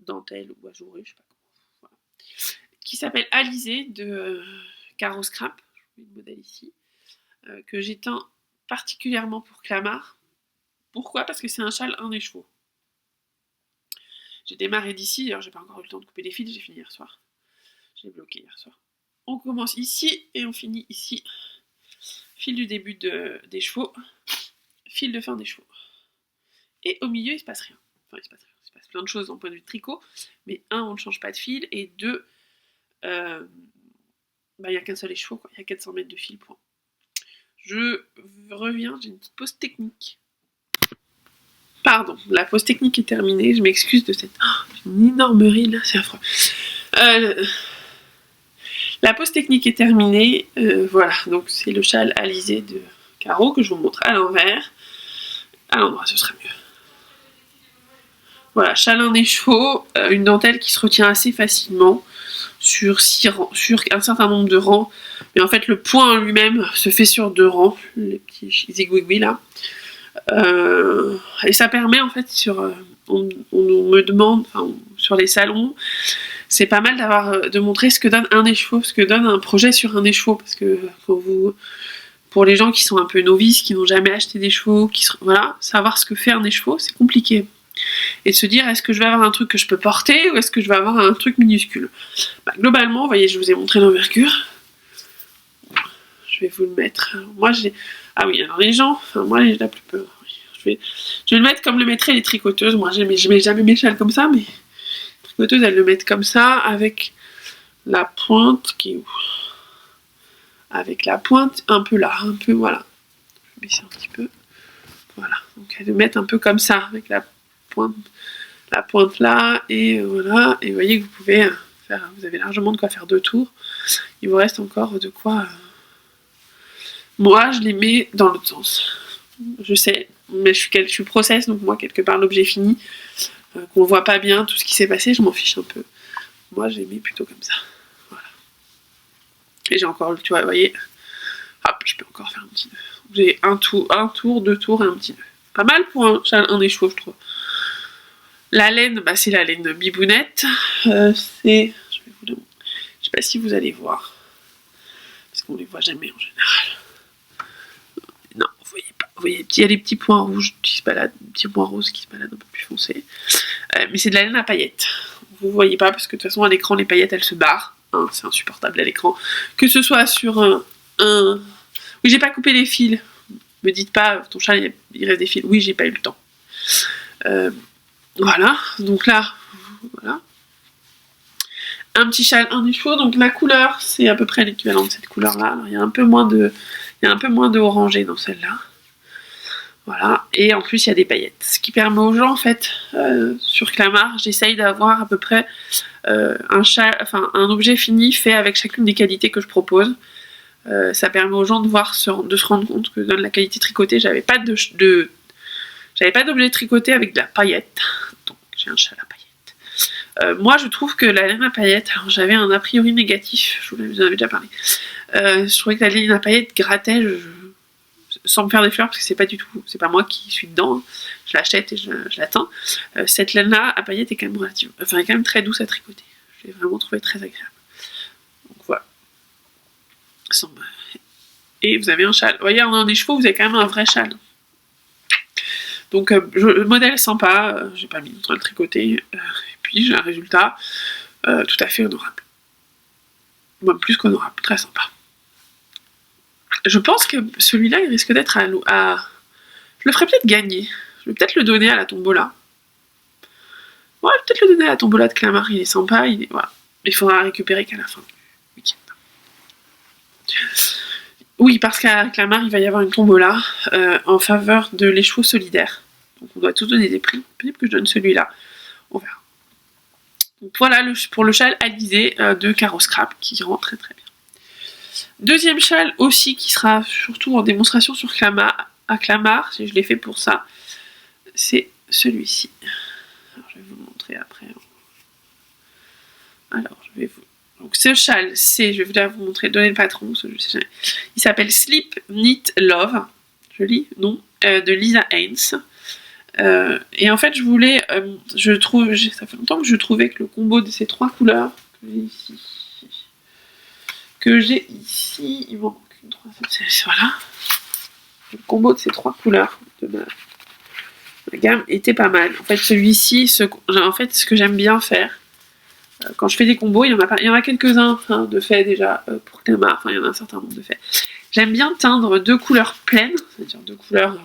Dentelle ou ajouré, je sais pas comment. Voilà. Qui s'appelle Alizé de Caro Scrap. Je vous mets le modèle ici. Que j'éteins particulièrement pour Clamart. Pourquoi? Parce que c'est un châle en écheveau. J'ai démarré d'ici, alors j'ai pas encore eu le temps de couper les fils, j'ai fini hier soir. J'ai bloqué hier soir. On commence ici et on finit ici. Fil du début des chevaux, fil de fin des chevaux. Et au milieu, il se passe rien. Enfin, il se passe rien. Il se passe plein de choses en point de vue de tricot, mais un, on ne change pas de fil, et deux, il n'y a qu'un seul écheveau, quoi. Il y a 400 mètres de fil, point. Je reviens, j'ai une petite pause technique. Pardon, la pause technique est terminée, je m'excuse de cette... une énorme ride, c'est affreux. La pause technique est terminée, voilà, donc c'est le châle Alizé de Caro que je vous montre à l'envers. À l'endroit, ce sera mieux. Voilà, châle en écheveau, une dentelle qui se retient assez facilement sur un certain nombre de rangs, mais en fait le point en lui-même se fait sur 2 rangs, les petits zigouigouis là. Et ça permet en fait on me demande, sur les salons, c'est pas mal de montrer ce que donne un écheveau, ce que donne un projet sur un écheveau, parce que pour les gens qui sont un peu novices, qui n'ont jamais acheté des chevaux, voilà, savoir ce que fait un écheveau, c'est compliqué. Et de se dire, est-ce que je vais avoir un truc que je peux porter, ou est-ce que je vais avoir un truc minuscule? Globalement, vous voyez, je vous ai montré l'envergure. Je vais vous le mettre. Moi, ah oui, alors les gens, moi, j'ai la plus peur. Je vais le mettre comme le mettraient les tricoteuses. Moi, je mets jamais mes châles comme ça, mais les tricoteuses, elles le mettent comme ça, avec la pointe qui est où? Avec la pointe un peu là, un peu, voilà. Je vais baisser un petit peu. Voilà, donc elles le mettent un peu comme ça, avec la pointe là, et voilà. Et vous voyez que vous pouvez vous avez largement de quoi faire 2 tours. Il vous reste encore de quoi... Moi, je les mets dans l'autre sens. Je sais, mais je suis process, donc moi, quelque part, l'objet fini, qu'on voit pas bien tout ce qui s'est passé, je m'en fiche un peu. Moi, je les mets plutôt comme ça. Voilà. Et j'ai encore, tu vois, vous voyez, hop, je peux encore faire un petit nœud. J'ai un tour, 2 tours et un petit nœud. Pas mal pour un écheveau, je trouve. La laine, c'est la laine bibounette. Je vais vous le... Je sais pas si vous allez voir. Parce qu'on les voit jamais en général. Non, vous voyez pas. Vous voyez, il y a des petits points rouges qui se baladent, des petits points roses qui se baladent un peu plus foncés. Mais c'est de la laine à paillettes. Vous voyez pas, parce que de toute façon, à l'écran, les paillettes, elles se barrent. Hein, c'est insupportable à l'écran. Que ce soit sur un... Oui, j'ai pas coupé les fils. Me dites pas, ton châle, il reste des fils. Oui, j'ai pas eu le temps. Voilà, donc là, voilà. Un petit châle, un écheveau, donc la couleur, c'est à peu près l'équivalent de cette couleur-là. Alors, il y a un peu moins de orangé dans celle-là. Voilà, et en plus, il y a des paillettes. Ce qui permet aux gens, en fait, sur Clamart, j'essaye d'avoir à peu près un objet fini fait avec chacune des qualités que je propose. Ça permet aux gens de se rendre compte que dans la qualité tricotée, j'avais pas d'objet tricoté avec de la paillette. Donc j'ai un châle à paillettes. Moi je trouve que la laine à paillettes, alors j'avais un a priori négatif, je vous en avais déjà parlé. Je trouvais que la laine à paillettes grattait sans me faire des fleurs, parce que c'est pas moi qui suis dedans. Je l'achète et je l'attends. Cette laine là à paillettes est quand même très douce à tricoter. Je l'ai vraiment trouvé très agréable. Donc voilà. Et vous avez un châle. Vous voyez, en un des chevaux, vous avez quand même un vrai châle. Donc le modèle sympa, j'ai pas mis en train de tricoter, et puis j'ai un résultat tout à fait honorable. Même plus qu'honorable, très sympa. Je pense que celui-là, il risque d'être à... Je le ferais peut-être gagner. Je vais peut-être le donner à la tombola. Ouais, peut-être le donner à la tombola de Clamart, il est sympa, voilà. Il faudra récupérer qu'à la fin du week-end. Oui, parce qu'à Clamart, il va y avoir une tombola en faveur de l'écheveau solidaire. Donc on doit tous donner des prix. Peut-être que je donne celui-là. On verra. Donc voilà pour le châle alisé de Caro Scrap qui rend très très bien. Deuxième châle aussi qui sera surtout en démonstration sur à Clamart, je l'ai fait pour ça, c'est celui-ci. Alors, je vais vous le montrer après. Alors, je vais vous... Donc ce châle, je vais vous montrer, donner le patron, il s'appelle Sleep Knit Love, joli nom, de Lisa Haynes. Et en fait, ça fait longtemps que je trouvais que le combo de ces trois couleurs que j'ai ici, il m'en manque une troisième, voilà. Le combo de ces trois couleurs de ma gamme était pas mal. En fait, celui-ci, ce que j'aime bien faire, quand je fais des combos, il y en a quelques-uns de faits déjà pour Clamart, il y en a un certain nombre de faits. J'aime bien teindre deux couleurs pleines, c'est-à-dire deux couleurs,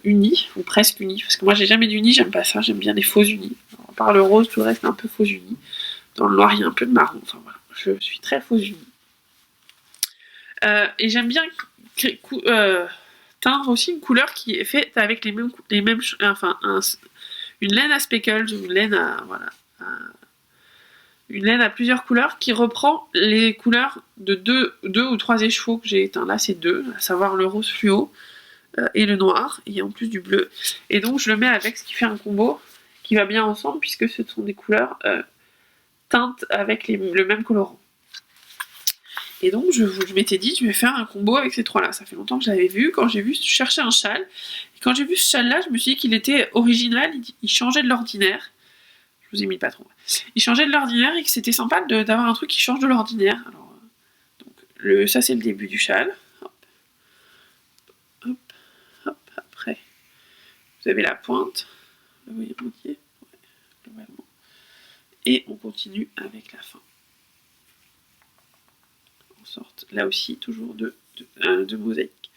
unies, ou presque unies, parce que moi j'ai jamais d'unis, j'aime pas ça, j'aime bien les faux unis. À part le rose, tout le reste est un peu faux unis. Dans le noir, il y a un peu de marron, enfin voilà, je suis très faux unis. Et j'aime bien teindre aussi une couleur qui est faite avec les mêmes une laine à speckles, une laine à plusieurs couleurs qui reprend les couleurs de deux ou trois écheveaux que j'ai éteints. Là, c'est deux, à savoir le rose fluo et le noir, et en plus du bleu. Et donc, je le mets avec, ce qui fait un combo qui va bien ensemble, puisque ce sont des couleurs teintes avec le même colorant. Et donc, je m'étais dit, je vais faire un combo avec ces trois-là. Ça fait longtemps que je l'avais vu. Quand j'ai vu chercher un châle, et quand j'ai vu ce châle-là, je me suis dit qu'il était original, il changeait de l'ordinaire. Je vous ai mis le patron. Il changeait de l'ordinaire et que c'était sympa d'avoir un truc qui change de l'ordinaire. Alors, donc, ça, c'est le début du châle. Hop, hop, hop. Après, vous avez la pointe. Vous voyez entier. Ouais, globalement. Et on continue avec la fin. Sorte là aussi toujours de mosaïque.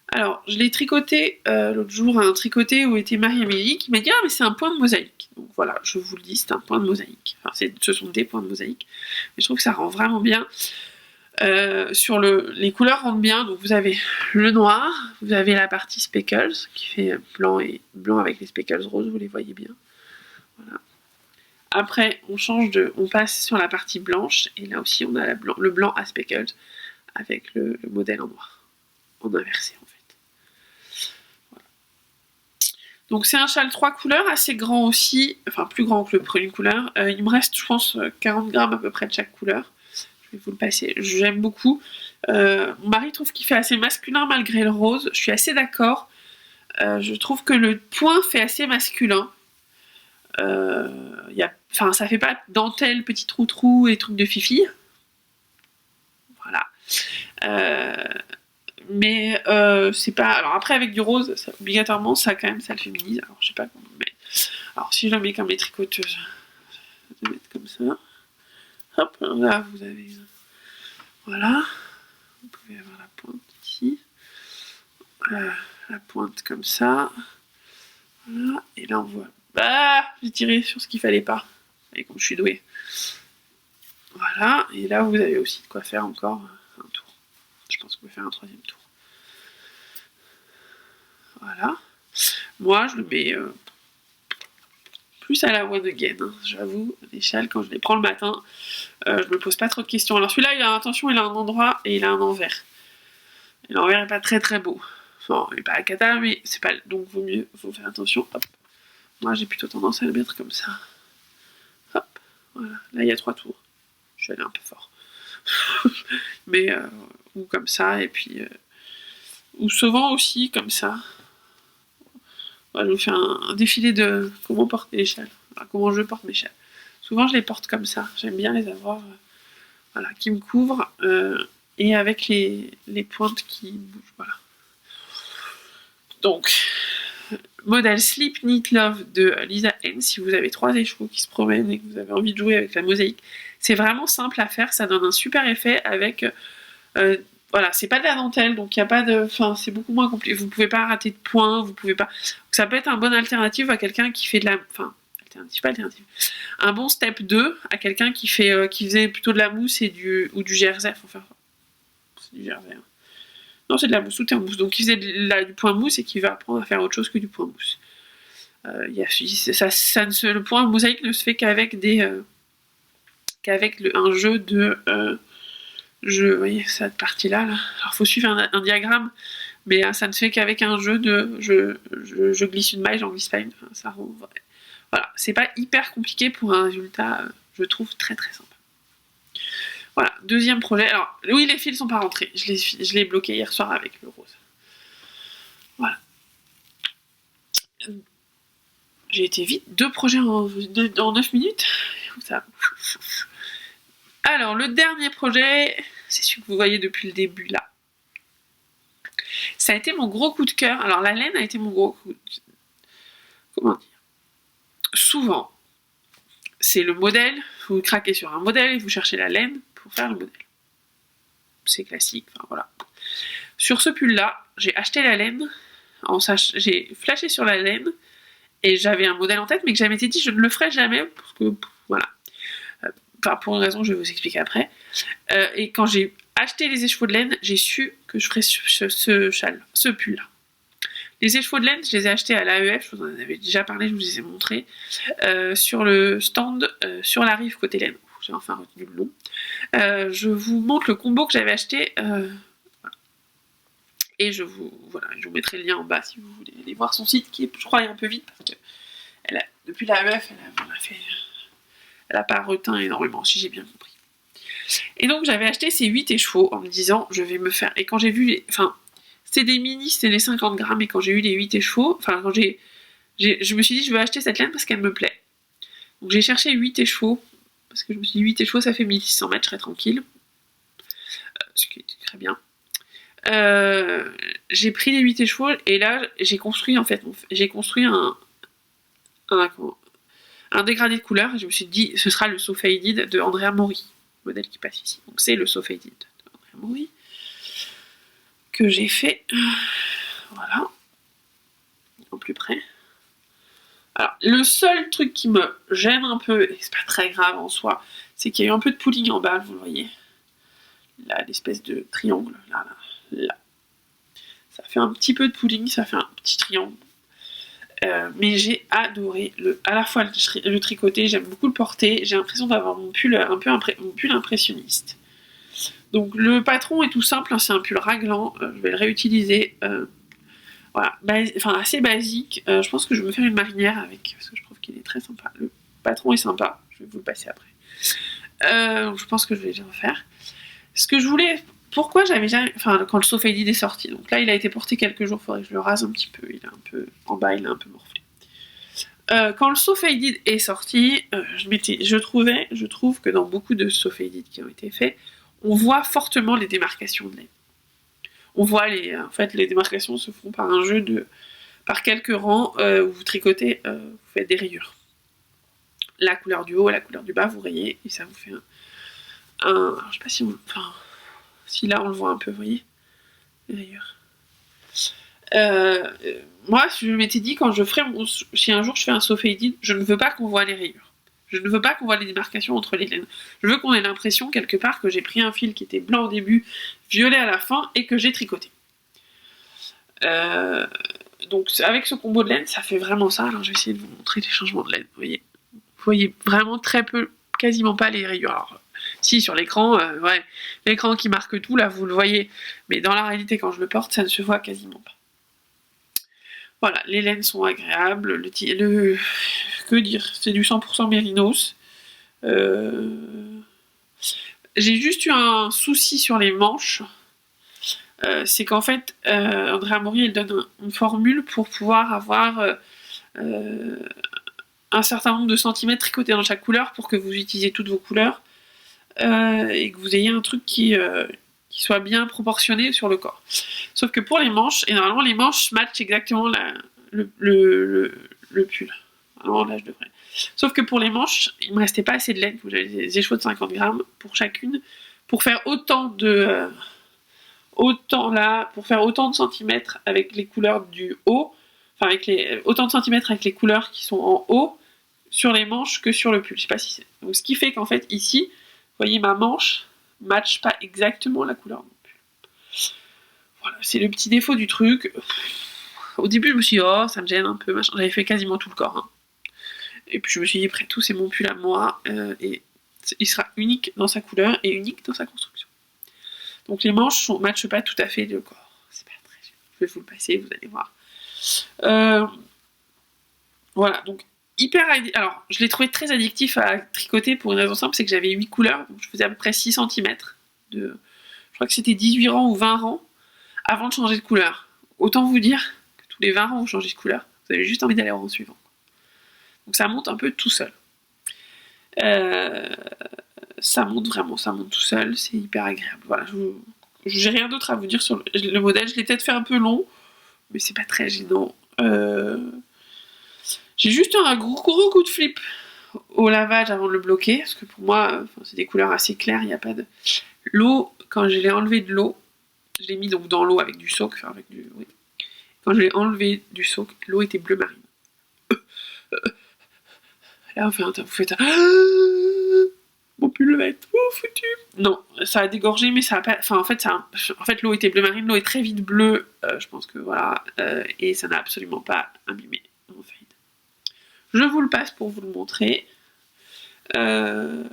Alors je l'ai tricoté l'autre jour à un tricoté où était Marie-Amélie qui m'a dit ah mais c'est un point de mosaïque. Donc voilà, je vous le dis, c'est un point de mosaïque. Enfin, ce sont des points de mosaïque. Mais je trouve que ça rend vraiment bien. Sur les couleurs rendent bien. Donc vous avez le noir, vous avez la partie speckles qui fait blanc avec les speckles roses, vous les voyez bien. Voilà. Après, on passe sur la partie blanche, et là aussi on a le blanc à speckles avec le modèle en noir, en inversé en fait. Voilà. Donc c'est un châle 3 couleurs, assez grand aussi, enfin plus grand que le premier couleur. Il me reste, je pense, 40 grammes à peu près de chaque couleur. Je vais vous le passer, j'aime beaucoup. Mon mari trouve qu'il fait assez masculin malgré le rose, je suis assez d'accord. Je trouve que le point fait assez masculin. Ça fait pas dentelle, petit trou et trucs de fifi. Voilà. Mais c'est pas. Alors après, avec du rose, obligatoirement, ça le féminise. Alors je sais pas comment le mettre. Alors si je le mets comme les tricoteuses, je vais mettre comme ça. Hop, là vous avez. Voilà. Vous pouvez avoir la pointe ici. La pointe comme ça. Voilà. Et là on voit. Bah, j'ai tiré sur ce qu'il fallait pas. Et comme je suis douée. Voilà, et là vous avez aussi de quoi faire encore un tour. Je pense que vous pouvez faire un troisième tour. Voilà. Moi, je le mets plus à la one again. J'avoue, les châles, quand je les prends le matin, je me pose pas trop de questions. Alors celui-là, il a un endroit et il a un envers. Et l'envers est pas très très beau. Enfin, il est pas à cata, mais c'est pas. Donc faut faire attention. Hop. Moi, j'ai plutôt tendance à le mettre comme ça. Hop, voilà. Là, il y a 3 tours. Je suis allée un peu fort. Mais, ou comme ça, et puis... ou souvent aussi, comme ça. Voilà, je vous fais un défilé de comment porter les châles. Voilà, comment je porte mes châles. Souvent je les porte comme ça, j'aime bien les avoir voilà, qui me couvrent et avec les pointes qui bougent. Voilà. Donc, modèle Sleep Knit Love de Lisa N. Si vous avez 3 écheveaux qui se promènent et que vous avez envie de jouer avec la mosaïque, c'est vraiment simple à faire, ça donne un super effet avec... voilà, c'est pas de la dentelle, donc il n'y a pas de... Enfin, c'est beaucoup moins compliqué. Vous pouvez pas rater de points, vous pouvez pas... Donc, ça peut être un bon alternative à quelqu'un qui fait de la... Enfin, alternative. Un bon step 2 à quelqu'un qui faisait plutôt de la mousse ou du jersey. Enfin, c'est du jersey. Hein. Non, c'est de la mousse, tout est en mousse. Donc, il faisait du point mousse et qui va apprendre à faire autre chose que du point mousse. Le point mosaïque ne se fait qu'avec un jeu de... vous voyez cette partie-là. Là. Alors, il faut suivre un diagramme, mais ça ne se fait qu'avec un jeu de... Je glisse une maille, j'en glisse pas une. Enfin, ça rend... Voilà, c'est pas hyper compliqué pour un résultat, je trouve, très très sympa. Voilà, deuxième projet. Alors, oui, les fils sont pas rentrés. Je l'ai bloqué hier soir avec le rose. Voilà. J'ai été vite. 2 projets en 9 minutes. Ça. Alors, le dernier projet, c'est celui que vous voyez depuis le début, là. Ça a été mon gros coup de cœur. Alors, la laine a été mon gros coup de... Comment dire ? Souvent, c'est le modèle, vous craquez sur un modèle et vous cherchez la laine pour faire le modèle. C'est classique, enfin voilà. Sur ce pull-là, j'ai acheté la laine, j'ai flashé sur la laine, et j'avais un modèle en tête, mais que j'avais été dit, je ne le ferai jamais, parce que, voilà. Enfin, pour une raison, je vais vous expliquer après. Et quand j'ai acheté les écheveaux de laine, j'ai su que je ferais ce pull-là. Les écheveaux de laine, je les ai achetés à l'AEF, je vous en avais déjà parlé, je vous les ai montrés, sur le stand, sur la rive côté laine. J'ai enfin retenu le nom. Je vous montre le combo que j'avais acheté, voilà. Et je vous mettrai le lien en bas si vous voulez aller voir son site, qui, je crois, est un peu vide, parce que depuis l'AEF, elle n'a pas reteint énormément, si j'ai bien compris. Et donc, j'avais acheté ces 8 écheveaux en me disant, je vais me faire... Et quand j'ai vu c'était des mini, c'était des 50 grammes, et quand j'ai eu les 8 écheveaux, je me suis dit, je vais acheter cette laine parce qu'elle me plaît. Donc j'ai cherché 8 écheveaux, parce que je me suis dit, 8 écheveaux, ça fait 1600 mètres, je serais tranquille. Ce qui était très bien. J'ai pris les 8 écheveaux, et là, j'ai construit un dégradé de couleur, et je me suis dit, ce sera le So Faded de Andrea Mori, le modèle qui passe ici. Donc c'est le So Faded de Andrea Mori. Que j'ai fait, voilà, en plus près. Alors, le seul truc qui me gêne un peu, et c'est pas très grave en soi, c'est qu'il y a eu un peu de pooling en bas, vous le voyez. Là, l'espèce de triangle, là. Ça fait un petit peu de pooling, ça fait un petit triangle. Mais j'ai adoré à la fois le tricoter, j'aime beaucoup le porter, j'ai l'impression d'avoir mon pull mon pull impressionniste. Donc le patron est tout simple, hein, c'est un pull raglan, je vais le réutiliser. Voilà, assez basique. Je pense que je vais me faire une marinière avec, parce que je trouve qu'il est très sympa. Le patron est sympa, je vais vous le passer après. Je pense que je vais le refaire. Ce que je voulais... Pourquoi j'avais jamais... Enfin, quand le So Faded est sorti, donc là il a été porté quelques jours, il faudrait que je le rase un petit peu, il est un peu... En bas il est un peu morflé. Quand le So Faded est sorti, je trouve que dans beaucoup de So Faded qui ont été faits, on voit fortement les démarcations de laine. On voit les démarcations se font par un jeu par quelques rangs où vous tricotez, vous faites des rayures. La couleur du haut, la couleur du bas, vous rayez et ça vous fait alors, je sais pas si là on le voit un peu, vous voyez, les rayures. Moi, je m'étais dit si un jour je fais un So Faded, je ne veux pas qu'on voit les rayures. Je ne veux pas qu'on voit les démarcations entre les laines. Je veux qu'on ait l'impression, quelque part, que j'ai pris un fil qui était blanc au début, violet à la fin, et que j'ai tricoté. Donc, avec ce combo de laine, ça fait vraiment ça. Alors, je vais essayer de vous montrer les changements de laine. Vous voyez vraiment très peu, quasiment pas les rayures. Alors, si, sur l'écran, l'écran qui marque tout, là, vous le voyez. Mais dans la réalité, quand je le porte, ça ne se voit quasiment pas. Voilà, les laines sont agréables, que dire, c'est du 100% mérinos. J'ai juste eu un souci sur les manches, c'est qu'en fait, Andrea Mori, elle donne une formule pour pouvoir avoir un certain nombre de centimètres tricotés dans chaque couleur pour que vous utilisiez toutes vos couleurs et que vous ayez un truc qui soit bien proportionné sur le corps. Sauf que pour les manches, et normalement les manches matchent exactement le pull. Normalement là je devrais. Sauf que pour les manches, il me restait pas assez de laine. J'avais des écheveaux de 50 grammes pour chacune, pour faire autant de centimètres avec les couleurs du haut, enfin autant de centimètres avec les couleurs qui sont en haut sur les manches que sur le pull. Je sais pas si c'est. Donc ce qui fait qu'en fait ici, vous voyez ma manche matche pas exactement la couleur de mon pull. Voilà, c'est le petit défaut du truc. Au début je me suis dit oh ça me gêne un peu, machin. J'avais fait quasiment tout le corps. Hein. Et puis je me suis dit après tout c'est mon pull à moi et il sera unique dans sa couleur et unique dans sa construction. Donc les manches ne matchent pas tout à fait le corps. C'est pas très gênant. Je vais vous le passer, vous allez voir. Voilà, donc alors je l'ai trouvé très addictif à tricoter pour une raison simple, c'est que j'avais 8 couleurs, donc je faisais à peu près 6 cm je crois que c'était 18 rangs ou 20 rangs avant de changer de couleur. Autant vous dire que tous les 20 rangs vous changez de couleur, vous avez juste envie d'aller au rang suivant. Donc ça monte un peu tout seul. Ça monte tout seul, c'est hyper agréable. Voilà, j'ai rien d'autre à vous dire sur le modèle. Je l'ai peut-être fait un peu long, mais c'est pas très gênant. J'ai juste un gros coup de flip au lavage avant de le bloquer, parce que pour moi, c'est des couleurs assez claires, il n'y a pas de... L'eau, quand je l'ai enlevé de l'eau, je l'ai mis donc dans l'eau avec du soak, oui. Quand je l'ai enlevé du soak, l'eau était bleu marine. Là, vous faites un... Mon pull va être foutu. Non, ça a dégorgé, mais ça a pas... Enfin, en fait, l'eau était bleu marine, l'eau est très vite bleue, je pense que voilà, et ça n'a absolument pas abîmé mon fade. Je vous le passe pour vous le montrer. Je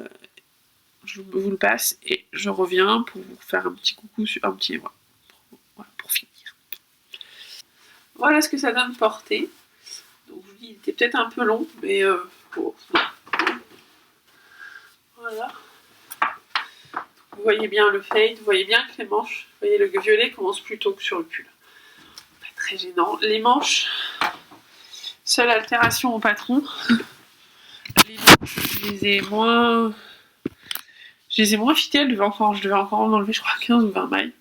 vous le passe et je reviens pour vous faire un petit coucou, voilà, pour finir. Voilà ce que ça donne porté. Donc je vous dis, il était peut-être un peu long, mais voilà. Vous voyez bien le fade, vous voyez bien que les manches, vous voyez le violet commence plus tôt que sur le pull. Pas très gênant. Les manches, seule altération au patron. Les manches, je les ai moins fitées, je devais encore en enlever, je crois, 15 ou 20 mailles.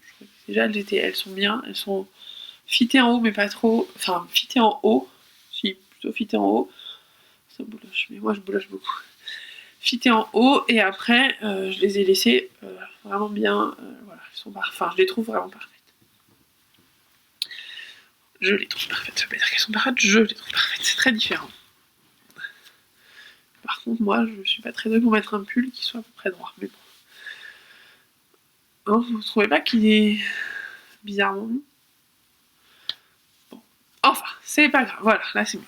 Déjà, elles sont bien, elles sont fitées en haut, mais pas trop. Enfin, fitées en haut, si, plutôt fitées en haut. Ça bouloche, mais moi je bouloche beaucoup. Fitées en haut, et après, je les ai laissées vraiment bien. Voilà, elles sont je les trouve vraiment parfaites. Je les trouve parfaites, ça veut pas dire qu'elles sont parfaites, je les trouve parfaites, c'est très différent. Par contre, moi, je suis pas très douée pour mettre un pull qui soit à peu près droit, mais bon. Hein, vous trouvez pas qu'il est bizarrement mis? Bon. Enfin, c'est pas grave, voilà, là c'est mieux.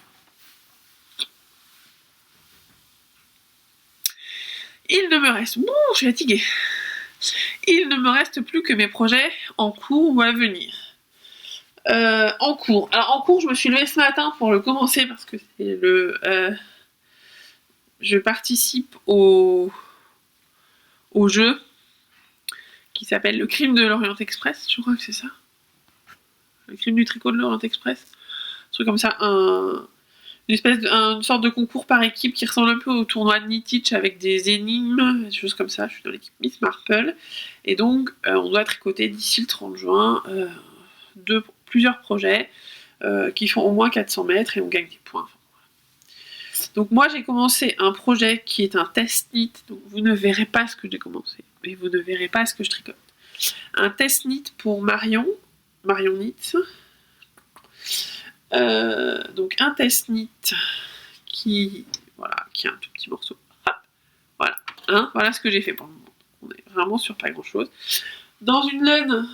Il ne me reste... Bon, je suis fatiguée. Il ne me reste plus que mes projets en cours ou à venir. En cours. Alors en cours, je me suis levée ce matin pour le commencer parce que c'est je participe au jeu qui s'appelle le crime de l'Orient Express, je crois que c'est ça. Le crime du tricot de l'Orient Express. Un truc comme ça, une sorte de concours par équipe qui ressemble un peu au tournoi de Knitich avec des énigmes, des choses comme ça. Je suis dans l'équipe Miss Marple. Et donc, on doit tricoter d'ici le 30 juin plusieurs projets qui font au moins 400 mètres et on gagne des points. Donc moi j'ai commencé un projet qui est un test knit, donc vous ne verrez pas ce que j'ai commencé, mais vous ne verrez pas ce que je tricote. Un test knit pour Marion Knit. Donc un test knit qui a un tout petit morceau. Hop, voilà, voilà ce que j'ai fait pour le moment. On est vraiment sur pas grand chose. Dans une laine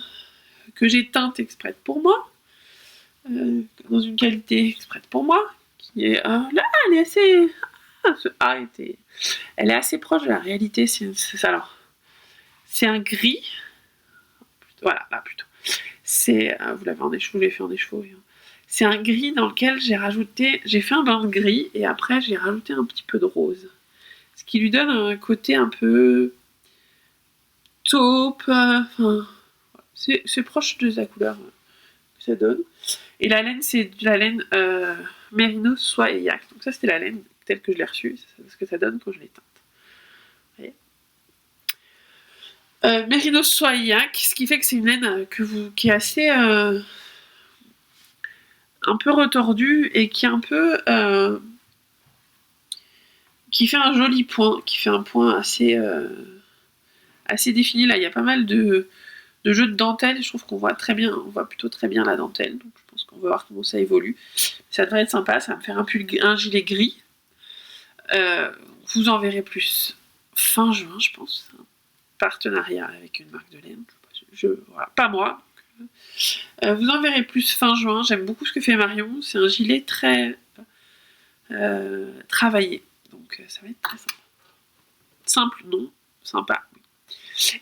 que j'ai teinte exprès pour moi, dans une qualité exprès pour moi, qui est là, elle est assez... elle est assez proche de la réalité, c'est ça alors. C'est un gris, voilà, là plutôt. C'est, vous l'avez en écheveau, je l'ai fait en écheveau. C'est un gris dans lequel j'ai fait un bain de gris et après j'ai rajouté un petit peu de rose. Ce qui lui donne un côté un peu taupe, c'est proche de la couleur que ça donne. Et la laine, c'est de la laine Mérinos soie et yak. Donc ça, c'était la laine tel que je l'ai reçu, c'est ce que ça donne quand je l'ai teinte. Mérinos Soignac, ce qui fait que c'est une laine qui est assez un peu retordue et qui est un peu qui fait un joli point, qui fait un point assez défini. Là, il y a pas mal de jeux de dentelle. Je trouve qu'on voit plutôt très bien la dentelle. Donc je pense qu'on va voir comment ça évolue. Ça devrait être sympa. Ça va me faire un gilet gris. Vous en verrez plus fin juin, je pense. Partenariat avec une marque de laine. Voilà, pas moi. Vous en verrez plus fin juin. J'aime beaucoup ce que fait Marion. C'est un gilet très travaillé. Donc ça va être très sympa. Simple, non. Sympa, oui.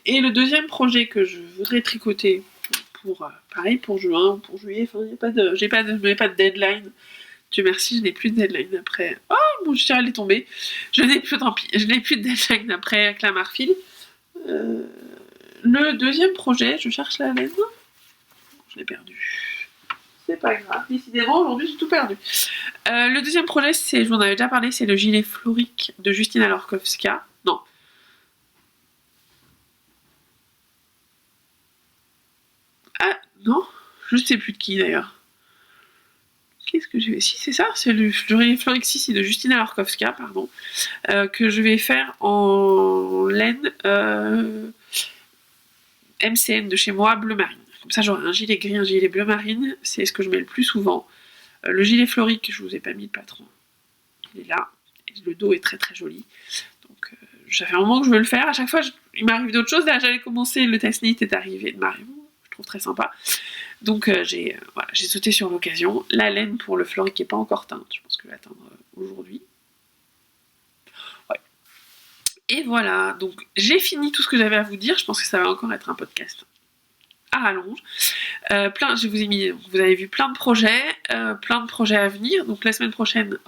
Et le deuxième projet que je voudrais tricoter pareil pour juin ou pour juillet, enfin, je n'ai pas de deadline. Dieu merci, je n'ai plus de deadline après. Oh, mon chien, elle est tombée. Je n'ai plus de deadline après Clamarfil. Le deuxième projet, je cherche la laine. Je l'ai perdu. C'est pas grave. Décidément, aujourd'hui, j'ai tout perdu. Le deuxième projet, je vous en avais déjà parlé, c'est le gilet florique de Justina Lorkowska. Non. Ah, non. Je ne sais plus de qui, d'ailleurs. Qu'est-ce que je vais... Si, c'est ça, c'est le gilet florique ici de Justina Lorkowska, pardon, que je vais faire en laine MCN de chez moi, bleu marine. Comme ça, j'aurai un gilet gris, un gilet bleu marine. C'est ce que je mets le plus souvent. Le gilet florique, je vous ai pas mis le patron. Il est là. Et le dos est très très joli. Donc, ça fait un moment que je veux le faire. À chaque fois, il m'arrive d'autres choses. Là, j'allais commencer. Le test knit est arrivé de Marion. Je trouve très sympa. Donc, j'ai sauté sur l'occasion. La laine pour le florique n'est pas encore teinte. Je pense que je vais l'attendre aujourd'hui. Ouais. Et voilà. Donc, j'ai fini tout ce que j'avais à vous dire. Je pense que ça va encore être un podcast à rallonge. Je vous ai mis, vous avez vu plein de projets à venir. Donc la semaine prochaine,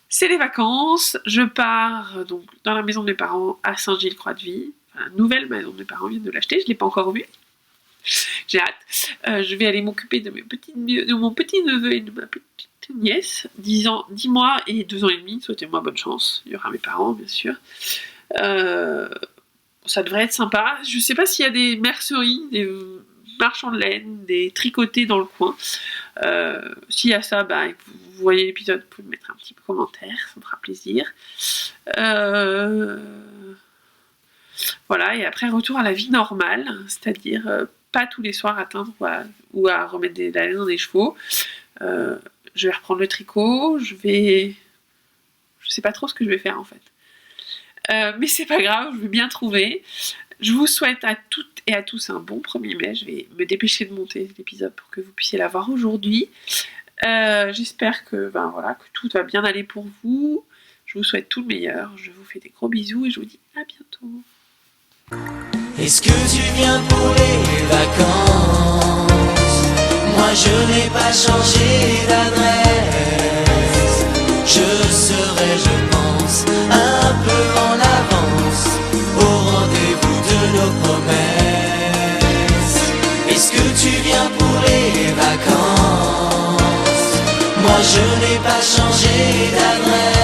c'est les vacances. Je pars donc dans la maison de mes parents à Saint-Gilles-Croix-de-Vie. Enfin, la nouvelle maison de mes parents viennent de l'acheter. Je ne l'ai pas encore vue. J'ai hâte. Je vais aller m'occuper de mon petit neveu et de ma petite nièce, 10 mois et 2 ans et demi. Souhaitez-moi bonne chance. Il y aura mes parents, bien sûr. Ça devrait être sympa. Je sais pas s'il y a des merceries, des marchands de laine, des tricotés dans le coin. S'il y a ça, vous voyez l'épisode, vous pouvez mettre un petit commentaire, ça me fera plaisir. Voilà, et après retour à la vie normale, c'est-à-dire pas tous les soirs à teindre ou à remettre de la laine dans des chevaux. Je vais reprendre le tricot, je sais pas trop ce que je vais faire en fait. Mais c'est pas grave, je vais bien trouver. Je vous souhaite à toutes et à tous un bon 1er mai. Je vais me dépêcher de monter l'épisode pour que vous puissiez la voir aujourd'hui. J'espère que tout va bien aller pour vous. Je vous souhaite tout le meilleur. Je vous fais des gros bisous et je vous dis à bientôt. Est-ce que tu viens pour les vacances? Moi je n'ai pas changé d'adresse. Je serai, je pense, un peu en avance au rendez-vous de nos promesses. Est-ce que tu viens pour les vacances? Moi je n'ai pas changé d'adresse.